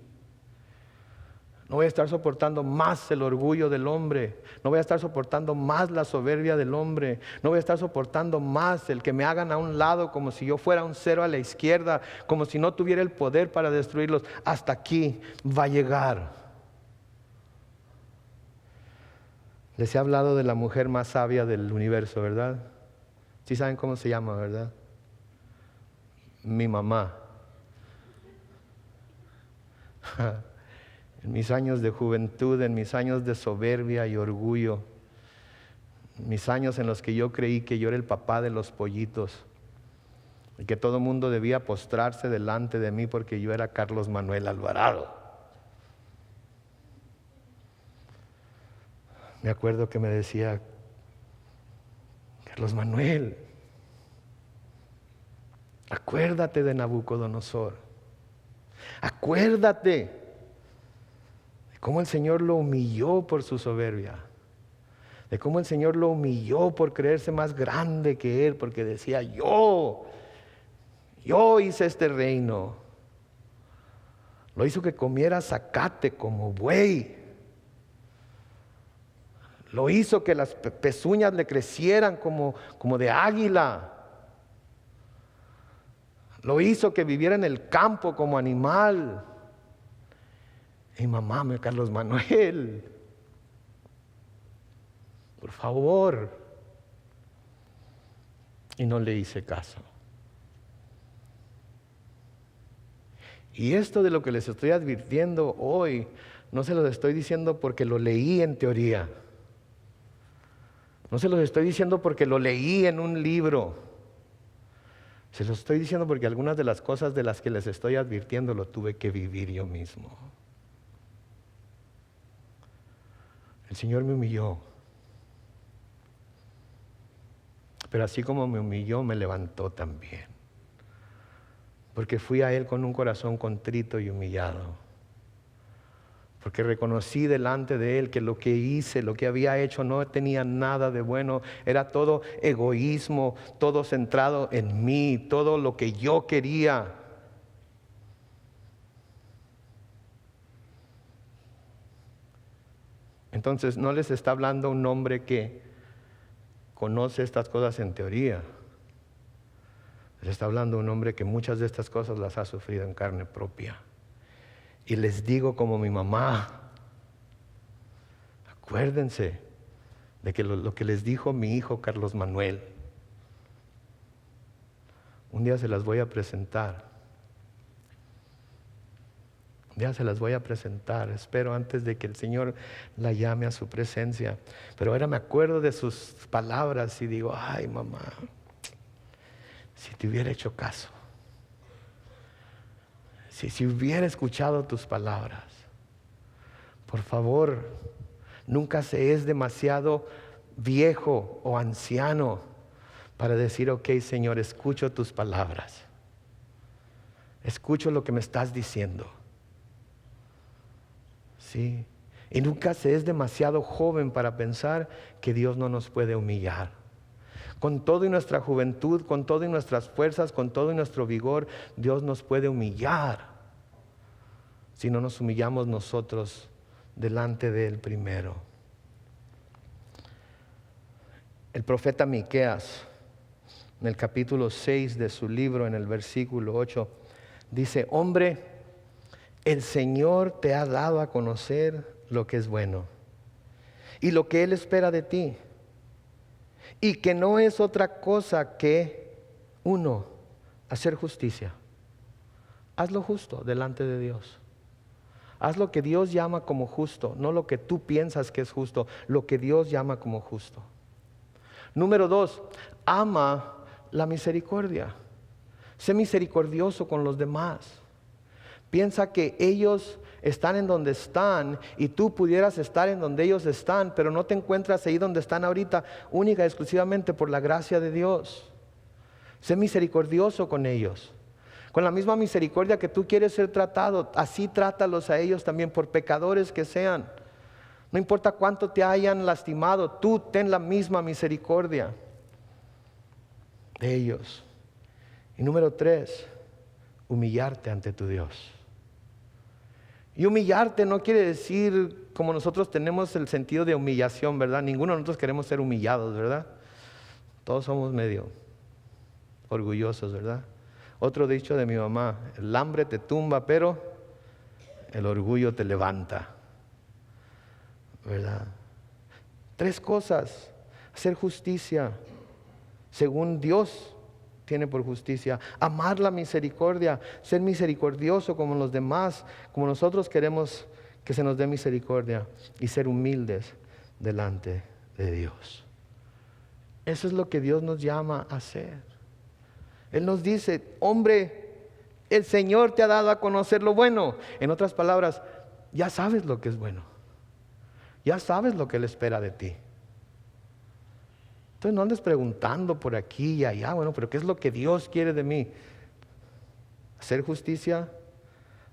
No voy a estar soportando más el orgullo del hombre. No voy a estar soportando más la soberbia del hombre. No voy a estar soportando más el que me hagan a un lado como si yo fuera un cero a la izquierda, como si no tuviera el poder para destruirlos. Hasta aquí va a llegar. Les he hablado de la mujer más sabia del universo, ¿verdad? Sí saben cómo se llama, ¿verdad? Mi mamá. En mis años de juventud, en mis años de soberbia y orgullo, mis años en los que yo creí que yo era el papá de los pollitos y que todo el mundo debía postrarse delante de mí porque yo era Carlos Manuel Alvarado. Me acuerdo que me decía, Carlos Manuel, acuérdate de Nabucodonosor, acuérdate de cómo el Señor lo humilló por su soberbia, de cómo el Señor lo humilló por creerse más grande que Él, porque decía, yo hice este reino. Lo hizo que comiera zacate como buey. Lo hizo que las pezuñas le crecieran como de águila. Lo hizo que viviera en el campo como animal. Y mamá, Carlos Manuel, por favor. Y no le hice caso. Y esto de lo que les estoy advirtiendo hoy, no se los estoy diciendo porque lo leí en teoría. No se los estoy diciendo porque lo leí en un libro. Se los estoy diciendo porque algunas de las cosas de las que les estoy advirtiendo lo tuve que vivir yo mismo. El Señor me humilló. Pero así como me humilló, me levantó también. Porque fui a Él con un corazón contrito y humillado. Porque reconocí delante de Él que lo que hice, lo que había hecho no tenía nada de bueno. Era todo egoísmo, todo centrado en mí, todo lo que yo quería. Entonces no les está hablando un hombre que conoce estas cosas en teoría. Les está hablando un hombre que muchas de estas cosas las ha sufrido en carne propia. Y les digo como mi mamá, acuérdense de que lo que les dijo mi hijo Carlos Manuel. Un día se las voy a presentar. Un día se las voy a presentar. Espero antes de que el Señor la llame a su presencia. Pero ahora me acuerdo de sus palabras y digo, ay mamá, si te hubiera hecho caso. Si hubiera escuchado tus palabras, por favor, nunca se es demasiado viejo o anciano para decir, ok, Señor, escucho tus palabras. Escucho lo que me estás diciendo. Sí. Y nunca se es demasiado joven para pensar que Dios no nos puede humillar. Con todo y nuestra juventud, con todo y nuestras fuerzas, con todo y nuestro vigor, Dios nos puede humillar. Si no nos humillamos nosotros delante de Él primero. El profeta Miqueas, en el capítulo 6 de su libro, en el versículo 8, dice, hombre, el Señor te ha dado a conocer lo que es bueno y lo que Él espera de ti, y que no es otra cosa que, uno, hacer justicia. Haz lo justo delante de Dios. Haz lo que Dios llama como justo, no lo que tú piensas que es justo, lo que Dios llama como justo. Número 2, ama la misericordia. Sé misericordioso con los demás. Piensa que ellos están en donde están y tú pudieras estar en donde ellos están, pero no te encuentras ahí donde están ahorita, única y exclusivamente por la gracia de Dios. Sé misericordioso con ellos. Con la misma misericordia que tú quieres ser tratado, así trátalos a ellos también, por pecadores que sean. No importa cuánto te hayan lastimado, tú ten la misma misericordia de ellos. Y número 3, humillarte ante tu Dios. Y humillarte no quiere decir como nosotros tenemos el sentido de humillación, ¿verdad? Ninguno de nosotros queremos ser humillados, ¿verdad? Todos somos medio orgullosos, ¿verdad? Otro dicho de mi mamá: el hambre te tumba, pero el orgullo te levanta, ¿verdad? 3 cosas: hacer justicia según Dios tiene por justicia, amar la misericordia, ser misericordioso como los demás, como nosotros queremos que se nos dé misericordia, y ser humildes delante de Dios. Eso es lo que Dios nos llama a hacer. Él nos dice: hombre, el Señor te ha dado a conocer lo bueno. En otras palabras, ya sabes lo que es bueno. Ya sabes lo que Él espera de ti. Entonces no andes preguntando por aquí y allá, bueno, pero ¿qué es lo que Dios quiere de mí? Hacer justicia,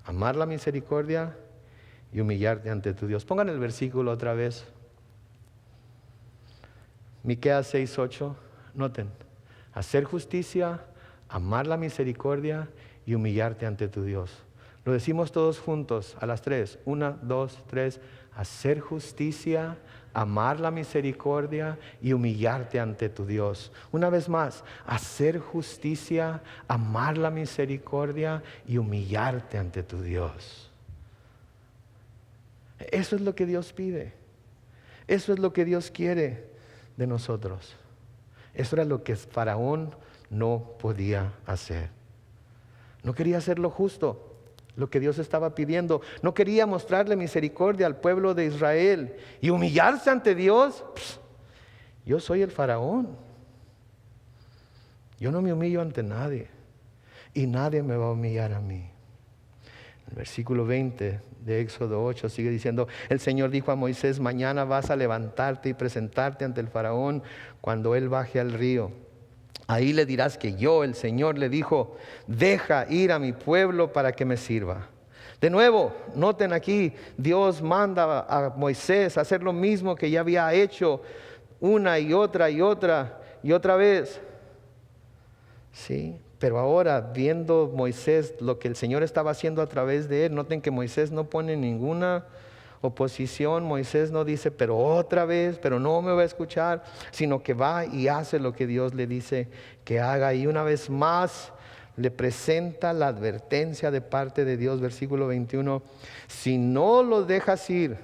amar la misericordia y humillarte ante tu Dios. Pongan el versículo otra vez. Miqueas 6:8. Noten: hacer justicia, amar la misericordia y humillarte ante tu Dios. Lo decimos todos juntos a las 3. 1, 2, 3. Hacer justicia, amar la misericordia y humillarte ante tu Dios. Una vez más: hacer justicia, amar la misericordia y humillarte ante tu Dios. Eso es lo que Dios pide. Eso es lo que Dios quiere de nosotros. Eso era lo que Faraón no podía hacer. No quería hacer lo justo, lo que Dios estaba pidiendo. No quería mostrarle misericordia al pueblo de Israel y humillarse ante Dios. Yo soy el Faraón. Yo no me humillo ante nadie y nadie me va a humillar a mí. El versículo 20 de Éxodo 8 sigue diciendo: el Señor dijo a Moisés: mañana vas a levantarte y presentarte ante el Faraón cuando él baje al río. Ahí le dirás que yo, el Señor, le dijo: deja ir a mi pueblo para que me sirva. De nuevo, noten aquí, Dios manda a Moisés a hacer lo mismo que ya había hecho una y otra y otra y otra vez. Sí, pero ahora, viendo Moisés lo que el Señor estaba haciendo a través de él, noten que Moisés no pone ninguna oposición. Moisés no dice: pero otra vez, pero no me va a escuchar, sino que va y hace lo que Dios le dice que haga. Y una vez más le presenta la advertencia de parte de Dios. Versículo 21: si no los dejas ir,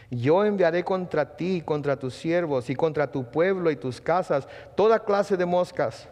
yo enviaré contra ti, contra tus siervos y contra tu pueblo y tus casas toda clase de moscas.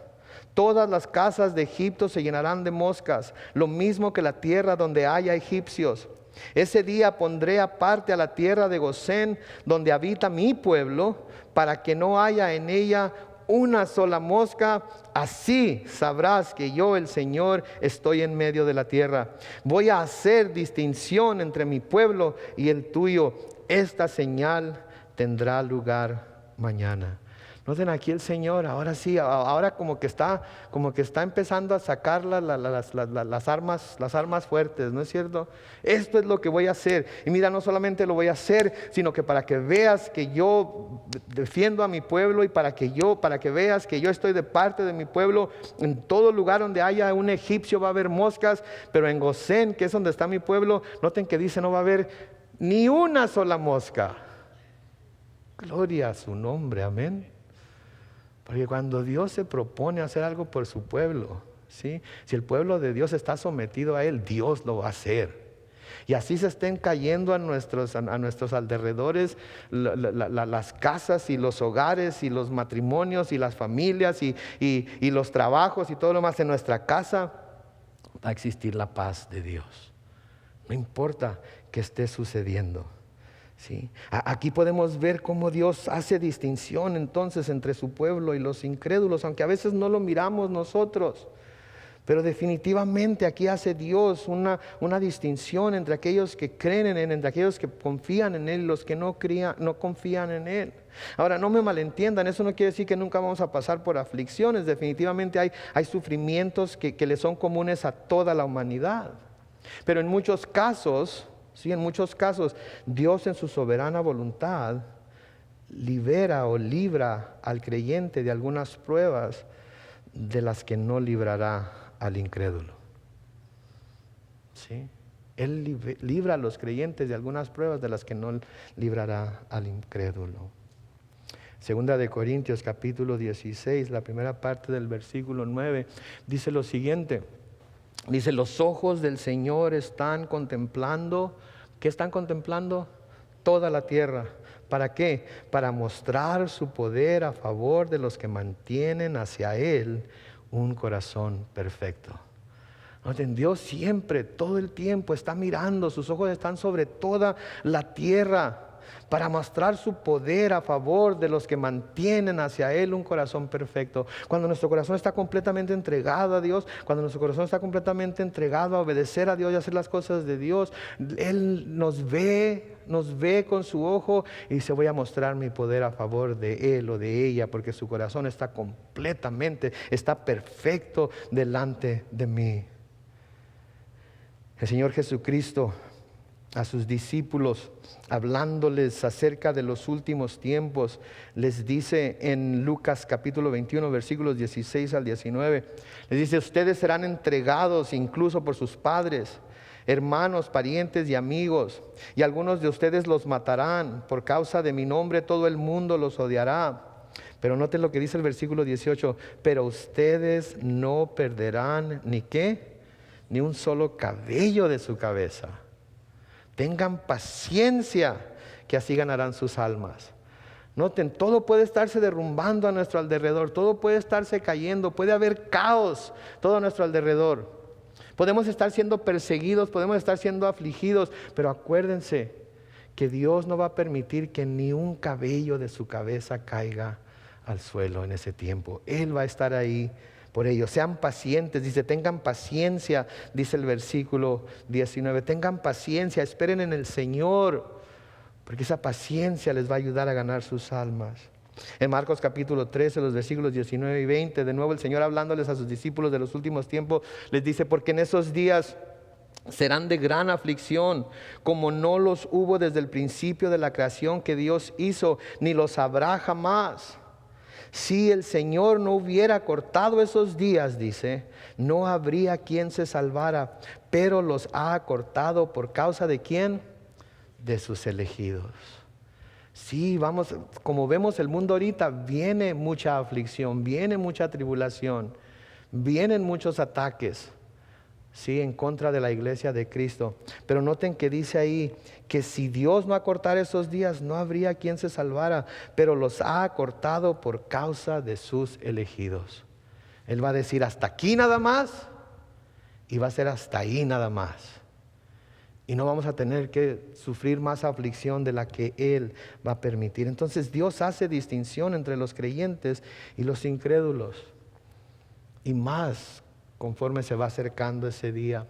Todas las casas de Egipto se llenarán de moscas, lo mismo que la tierra donde haya egipcios. Ese día pondré aparte a la tierra de Gosén, donde habita mi pueblo, para que no haya en ella una sola mosca. Así sabrás que yo, el Señor, estoy en medio de la tierra. Voy a hacer distinción entre mi pueblo y el tuyo. Esta señal tendrá lugar mañana. Noten aquí el Señor, ahora sí, ahora como que está empezando a sacar las armas fuertes, ¿no es cierto? Esto es lo que voy a hacer. Y mira, no solamente lo voy a hacer, sino que para que veas que yo defiendo a mi pueblo y para que veas que yo estoy de parte de mi pueblo. En todo lugar donde haya un egipcio va a haber moscas, pero en Gosén, que es donde está mi pueblo, noten que dice: no va a haber ni una sola mosca. Gloria a su nombre, amén. Porque cuando Dios se propone hacer algo por su pueblo, ¿sí? Si el pueblo de Dios está sometido a Él, Dios lo va a hacer. Y así se estén cayendo a nuestros alrededores las casas y los hogares y los matrimonios y las familias y los trabajos y todo lo más. En nuestra casa va a existir la paz de Dios. No importa que esté sucediendo. ¿Sí? Aquí podemos ver cómo Dios hace distinción entonces entre su pueblo y los incrédulos, aunque a veces no lo miramos nosotros. Pero definitivamente aquí hace Dios una distinción entre aquellos que creen en Él, entre aquellos que confían en Él y los que no confían en Él. Ahora, no me malentiendan, eso no quiere decir que nunca vamos a pasar por aflicciones. Definitivamente hay sufrimientos que le son comunes a toda la humanidad. Pero en muchos casos, Dios en su soberana voluntad libera o libra al creyente de algunas pruebas de las que no librará al incrédulo. ¿Sí? Él libra a los creyentes de algunas pruebas de las que no librará al incrédulo. Segunda de Corintios capítulo 16, la primera parte del versículo 9, dice lo siguiente. Dice, los ojos del Señor están contemplando. ¿Qué están contemplando? Toda la tierra. ¿Para qué? Para mostrar su poder a favor de los que mantienen hacia Él un corazón perfecto. Noten, Dios siempre, todo el tiempo está mirando, sus ojos están sobre toda la tierra para mostrar su poder a favor de los que mantienen hacia Él un corazón perfecto. Cuando nuestro corazón está completamente entregado a Dios, cuando nuestro corazón está completamente entregado a obedecer a Dios y hacer las cosas de Dios, Él nos ve con su ojo y dice, voy a mostrar mi poder a favor de él o de ella, porque su corazón está perfecto delante de mí. El Señor Jesucristo a sus discípulos, hablándoles acerca de los últimos tiempos, les dice en Lucas capítulo 21, versículos 16 al 19, les dice, ustedes serán entregados incluso por sus padres, hermanos, parientes y amigos, y algunos de ustedes los matarán. Por causa de mi nombre todo el mundo los odiará. Pero noten lo que dice el versículo 18, pero ustedes no perderán ni qué, ni un solo cabello de su cabeza. Tengan paciencia, que así ganarán sus almas. Noten, todo puede estarse derrumbando a nuestro alrededor, todo puede estarse cayendo, puede haber caos todo a nuestro alrededor. Podemos estar siendo perseguidos, podemos estar siendo afligidos, pero acuérdense que Dios no va a permitir que ni un cabello de su cabeza caiga al suelo en ese tiempo. Él va a estar ahí por ellos. Sean pacientes, dice, tengan paciencia, dice el versículo 19, tengan paciencia, esperen en el Señor, porque esa paciencia les va a ayudar a ganar sus almas. En Marcos capítulo 13, los versículos 19 y 20, de nuevo el Señor hablándoles a sus discípulos de los últimos tiempos, les dice, porque en esos días serán de gran aflicción, como no los hubo desde el principio de la creación que Dios hizo, ni los habrá jamás. Si el Señor no hubiera cortado esos días, dice, no habría quien se salvara, pero los ha cortado por causa de ¿quién? De sus elegidos. Sí, vamos, como vemos el mundo ahorita, viene mucha aflicción, viene mucha tribulación, vienen muchos ataques, sí, en contra de la iglesia de Cristo. Pero noten que dice ahí que si Dios no acortara esos días, no habría quien se salvara, pero los ha acortado por causa de sus elegidos. Él va a decir hasta aquí nada más, y va a ser hasta ahí nada más. Y no vamos a tener que sufrir más aflicción de la que Él va a permitir. Entonces Dios hace distinción entre los creyentes y los incrédulos. Y más conforme se va acercando ese día.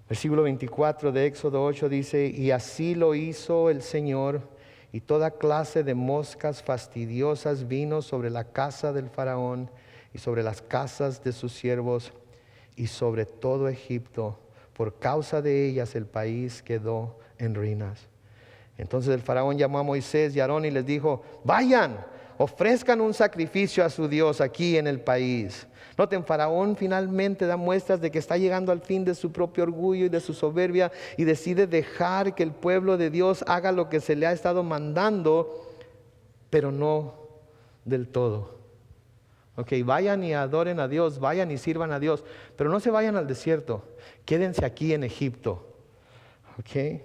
Versículo 24 de Éxodo 8 dice, y así lo hizo el Señor, y toda clase de moscas fastidiosas vino sobre la casa del faraón y sobre las casas de sus siervos y sobre todo Egipto. Por causa de ellas el país quedó en ruinas. Entonces el faraón llamó a Moisés y a Aarón y les dijo, vayan, ofrezcan un sacrificio a su Dios aquí en el país. Noten, faraón finalmente da muestras de que está llegando al fin de su propio orgullo y de su soberbia y decide dejar que el pueblo de Dios haga lo que se le ha estado mandando, pero no del todo. Ok, vayan y adoren a Dios, vayan y sirvan a Dios, pero no se vayan al desierto, quédense aquí en Egipto. Ok,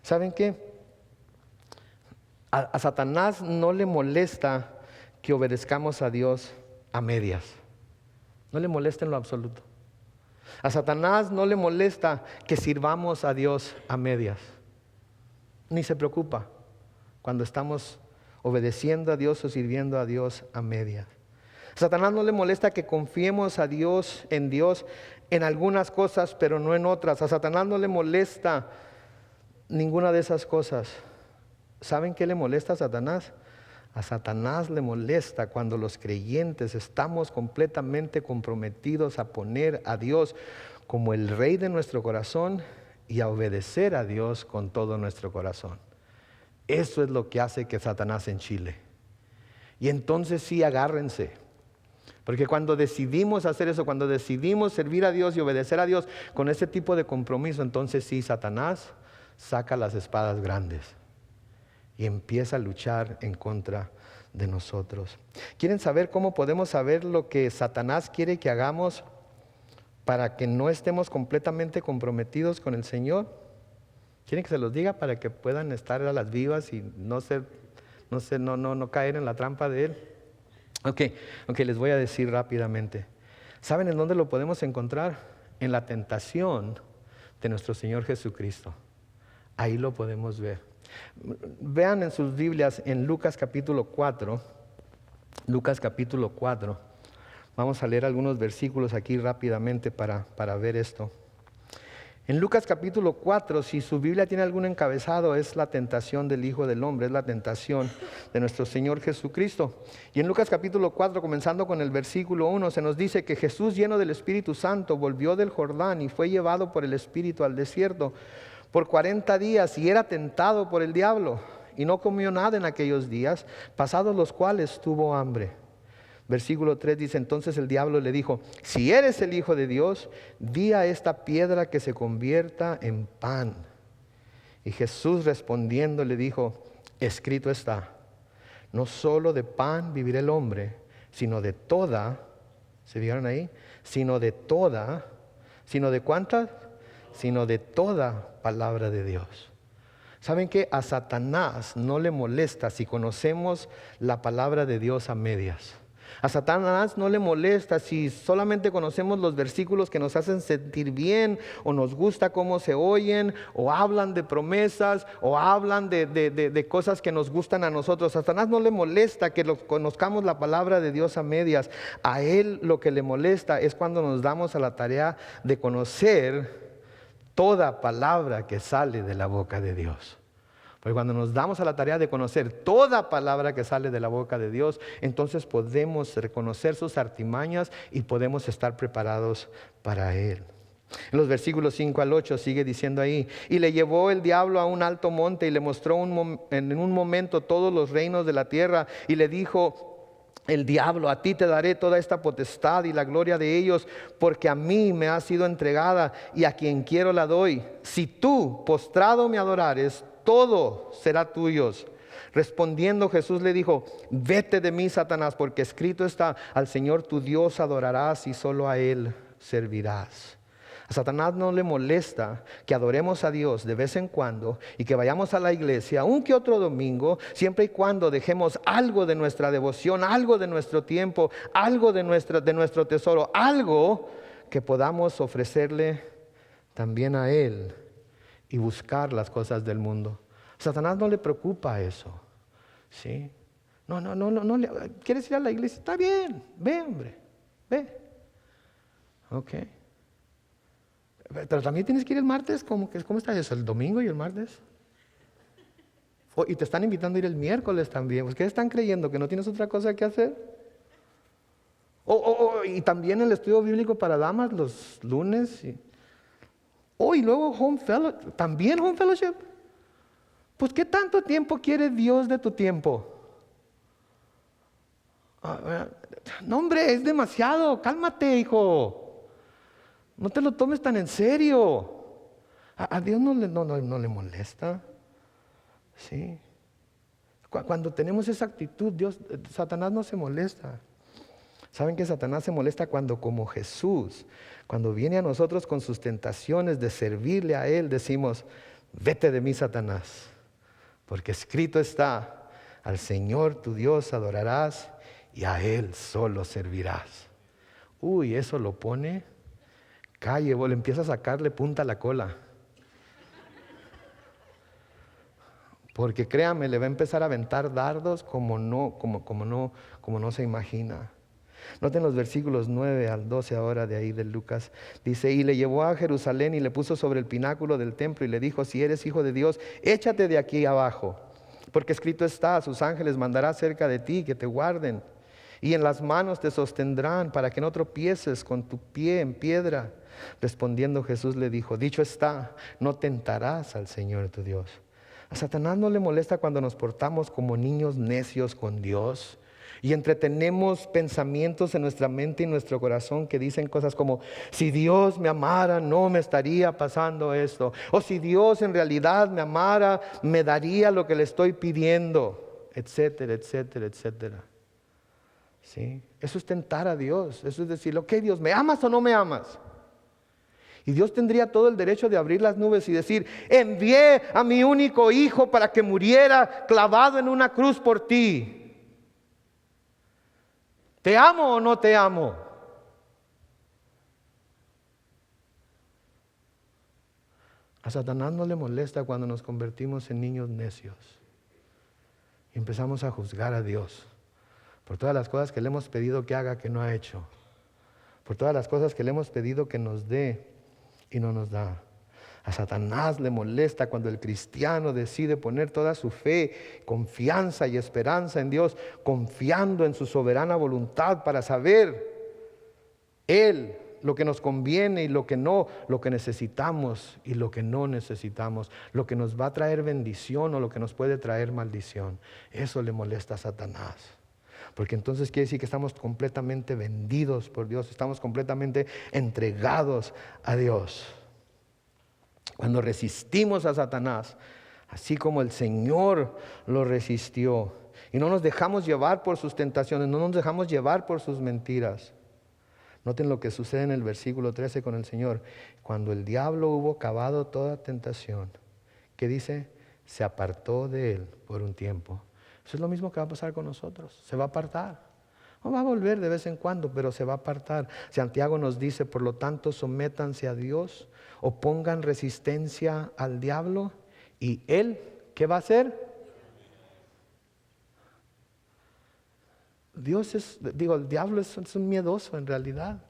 ¿saben qué? A Satanás no le molesta que obedezcamos a Dios a medias, no le molesta en lo absoluto. A Satanás no le molesta que sirvamos a Dios a medias. Ni se preocupa cuando estamos obedeciendo a Dios o sirviendo a Dios a medias. A Satanás no le molesta que confiemos a Dios en algunas cosas, pero no en otras. A Satanás no le molesta ninguna de esas cosas. ¿Saben qué le molesta a Satanás? A Satanás le molesta cuando los creyentes estamos completamente comprometidos a poner a Dios como el Rey de nuestro corazón y a obedecer a Dios con todo nuestro corazón. Eso es lo que hace que Satanás enchile. Y entonces sí, agárrense. Porque cuando decidimos hacer eso, cuando decidimos servir a Dios y obedecer a Dios con ese tipo de compromiso, entonces sí, Satanás saca las espadas grandes y empieza a luchar en contra de nosotros. ¿Quieren saber cómo podemos saber lo que Satanás quiere que hagamos para que no estemos completamente comprometidos con el Señor? ¿Quieren que se los diga para que puedan estar a las vivas y no caer en la trampa de Él? Ok, les voy a decir rápidamente. ¿Saben en dónde lo podemos encontrar? En la tentación de nuestro Señor Jesucristo. Ahí lo podemos ver. Vean en sus Biblias en Lucas capítulo 4. Lucas capítulo 4. Vamos a leer algunos versículos aquí rápidamente para ver esto. En Lucas capítulo 4, si su Biblia tiene algún encabezado, es la tentación del Hijo del Hombre, es la tentación de nuestro Señor Jesucristo. Y en Lucas capítulo 4, comenzando con el versículo 1, se nos dice que Jesús, lleno del Espíritu Santo, volvió del Jordán y fue llevado por el Espíritu al desierto por 40 días y era tentado por el diablo. Y no comió nada en aquellos días, pasados los cuales tuvo hambre. Versículo 3 dice, entonces el diablo le dijo, si eres el Hijo de Dios, di a esta piedra que se convierta en pan. Y Jesús respondiendo le dijo, escrito está, no solo de pan vivirá el hombre, sino de toda, ¿se vieron ahí? Sino de toda, ¿sino de cuántas? Sino de toda palabra de Dios. ¿Saben qué? A Satanás no le molesta si conocemos la palabra de Dios a medias. A Satanás no le molesta si solamente conocemos los versículos que nos hacen sentir bien, o nos gusta cómo se oyen, o hablan de promesas, o hablan de cosas que nos gustan a nosotros. A Satanás no le molesta que conozcamos la palabra de Dios a medias. A él lo que le molesta es cuando nos damos a la tarea de conocer toda palabra que sale de la boca de Dios. Porque cuando nos damos a la tarea de conocer toda palabra que sale de la boca de Dios, entonces podemos reconocer sus artimañas y podemos estar preparados para Él. En los versículos 5 al 8 sigue diciendo ahí, y le llevó el diablo a un alto monte y le mostró en un momento todos los reinos de la tierra y le dijo el diablo, a ti te daré toda esta potestad y la gloria de ellos, porque a mí me ha sido entregada y a quien quiero la doy. Si tú postrado me adorares, todo será tuyo. Respondiendo Jesús le dijo, vete de mí, Satanás, porque escrito está, al Señor tu Dios adorarás y solo a Él servirás. A Satanás no le molesta que adoremos a Dios de vez en cuando y que vayamos a la iglesia un que otro domingo, siempre y cuando dejemos algo de nuestra devoción, algo de nuestro tiempo, algo de nuestro tesoro, algo que podamos ofrecerle también a Él y buscar las cosas del mundo. A Satanás no le preocupa eso, ¿sí? No, ¿quieres ir a la iglesia? Está bien, ve, hombre, ve. Ok. Pero también tienes que ir el martes. ¿Cómo está eso? ¿El domingo y el martes? Y te están invitando a ir el miércoles también. ¿Ustedes están creyendo que no tienes otra cosa que hacer? Y también el estudio bíblico para damas los lunes. Y luego Home Fellowship. ¿También Home Fellowship? Pues ¿qué tanto tiempo quiere Dios de tu tiempo? No, hombre, es demasiado. Cálmate, hijo. No te lo tomes tan en serio. A Dios no le molesta. ¿Sí? Cuando tenemos esa actitud, Satanás no se molesta. ¿Saben que Satanás se molesta cuando, como Jesús, cuando viene a nosotros con sus tentaciones de servirle a Él, decimos, vete de mí, Satanás, porque escrito está, al Señor tu Dios adorarás y a Él solo servirás. Eso lo pone calle, le empieza a sacarle punta a la cola. Porque créame, le va a empezar a aventar dardos como no se imagina. Noten los versículos 9 al 12 ahora de ahí de Lucas. Dice, y le llevó a Jerusalén y le puso sobre el pináculo del templo y le dijo, si eres hijo de Dios, échate de aquí abajo. Porque escrito está, a sus ángeles mandará cerca de ti que te guarden. Y en las manos te sostendrán para que no tropieces con tu pie en piedra. Respondiendo Jesús le dijo, dicho está, no tentarás al Señor tu Dios. A Satanás no le molesta cuando nos portamos como niños necios con Dios y entretenemos pensamientos en nuestra mente y nuestro corazón que dicen cosas como, si Dios me amara no me estaría pasando esto, o si Dios en realidad me amara me daría lo que le estoy pidiendo, etcétera, etcétera, etcétera. ¿Sí? Eso es tentar a Dios, eso es decir, ok Dios, ¿me amas o no me amas? Y Dios tendría todo el derecho de abrir las nubes y decir, envié a mi único hijo para que muriera clavado en una cruz por ti. ¿Te amo o no te amo? A Satanás no le molesta cuando nos convertimos en niños necios y empezamos a juzgar a Dios por todas las cosas que le hemos pedido que haga que no ha hecho, por todas las cosas que le hemos pedido que nos dé y no nos da. A Satanás le molesta cuando el cristiano decide poner toda su fe, confianza y esperanza en Dios, confiando en su soberana voluntad para saber Él lo que nos conviene y lo que no, lo que necesitamos y lo que no necesitamos, lo que nos va a traer bendición o lo que nos puede traer maldición. Eso le molesta a Satanás. Porque entonces quiere decir que estamos completamente vendidos por Dios, estamos completamente entregados a Dios. Cuando resistimos a Satanás, así como el Señor lo resistió, y no nos dejamos llevar por sus tentaciones, no nos dejamos llevar por sus mentiras. Noten lo que sucede en el versículo 13 con el Señor. Cuando el diablo hubo acabado toda tentación, ¿qué dice? Se apartó de él por un tiempo. Eso es lo mismo que va a pasar con nosotros. Se va a apartar. No va a volver de vez en cuando, pero se va a apartar. Santiago nos dice, por lo tanto, sométanse a Dios, opongan resistencia al diablo, y él, ¿qué va a hacer? El diablo es un miedoso en realidad.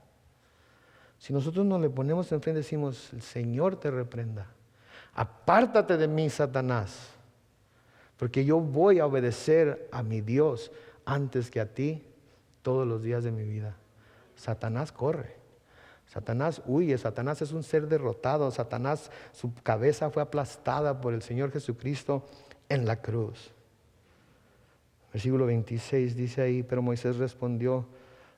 Si nosotros nos le ponemos enfrente y decimos, el Señor te reprenda, apártate de mí, Satanás, porque yo voy a obedecer a mi Dios antes que a ti todos los días de mi vida. Satanás corre, Satanás huye, Satanás es un ser derrotado, Satanás, su cabeza fue aplastada por el Señor Jesucristo en la cruz. Versículo 26 dice ahí, pero Moisés respondió,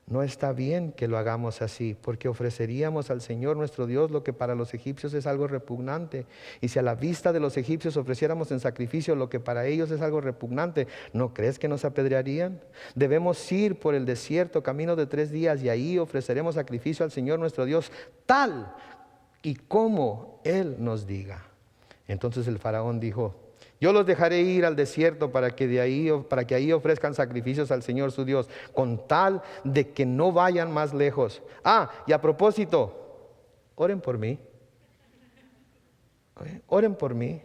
no está bien que lo hagamos así, porque ofreceríamos al Señor nuestro Dios lo que para los egipcios es algo repugnante. Y si a la vista de los egipcios ofreciéramos en sacrificio lo que para ellos es algo repugnante, ¿no crees que nos apedrearían? Debemos ir por el desierto camino de 3 días y ahí ofreceremos sacrificio al Señor nuestro Dios, tal y como Él nos diga. Entonces el faraón dijo, yo los dejaré ir al desierto para que ahí ofrezcan sacrificios al Señor su Dios, con tal de que no vayan más lejos. Y a propósito, oren por mí. Oren por mí.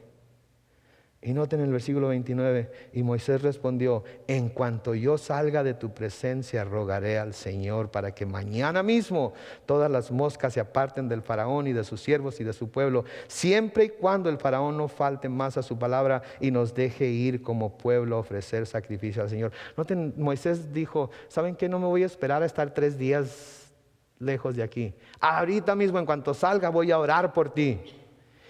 Y noten el versículo 29, y Moisés respondió, en cuanto yo salga de tu presencia, rogaré al Señor para que mañana mismo todas las moscas se aparten del faraón y de sus siervos y de su pueblo, siempre y cuando el faraón no falte más a su palabra y nos deje ir como pueblo a ofrecer sacrificio al Señor. Noten, Moisés dijo, ¿saben qué? No me voy a esperar a estar 3 días lejos de aquí. Ahorita mismo, en cuanto salga, voy a orar por ti.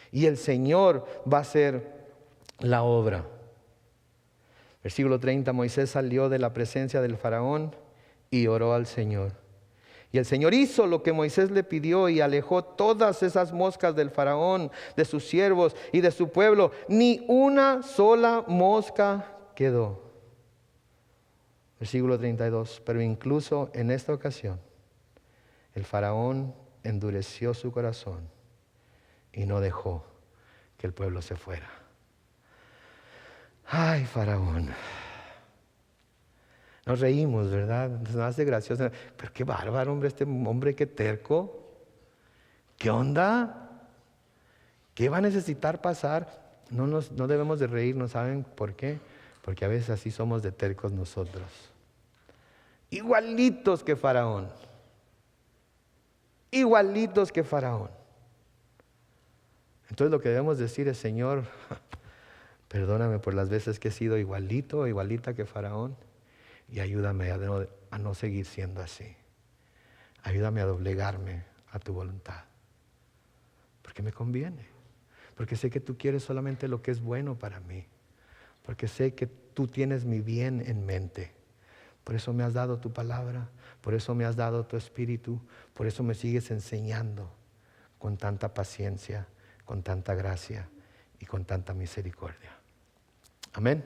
Y el Señor va a hacer la obra. Versículo 30, Moisés salió de la presencia del faraón y oró al Señor. Y el Señor hizo lo que Moisés le pidió y alejó todas esas moscas del faraón, de sus siervos y de su pueblo. Ni una sola mosca quedó. Versículo 32, pero incluso en esta ocasión, el faraón endureció su corazón y no dejó que el pueblo se fuera. Ay, faraón. Nos reímos, ¿verdad? Nos hace gracioso. Pero qué bárbaro, hombre, este hombre, qué terco. ¿Qué onda? ¿Qué va a necesitar pasar? No debemos de reírnos, ¿saben por qué? Porque a veces así somos de tercos nosotros. Igualitos que Faraón. Igualitos que Faraón. Entonces lo que debemos decir es: Señor, perdóname por las veces que he sido igualito o igualita que Faraón, y ayúdame a no seguir siendo así. Ayúdame a doblegarme a tu voluntad. Porque me conviene. Porque sé que tú quieres solamente lo que es bueno para mí. Porque sé que tú tienes mi bien en mente. Por eso me has dado tu palabra. Por eso me has dado tu espíritu. Por eso me sigues enseñando con tanta paciencia, con tanta gracia y con tanta misericordia. Amén.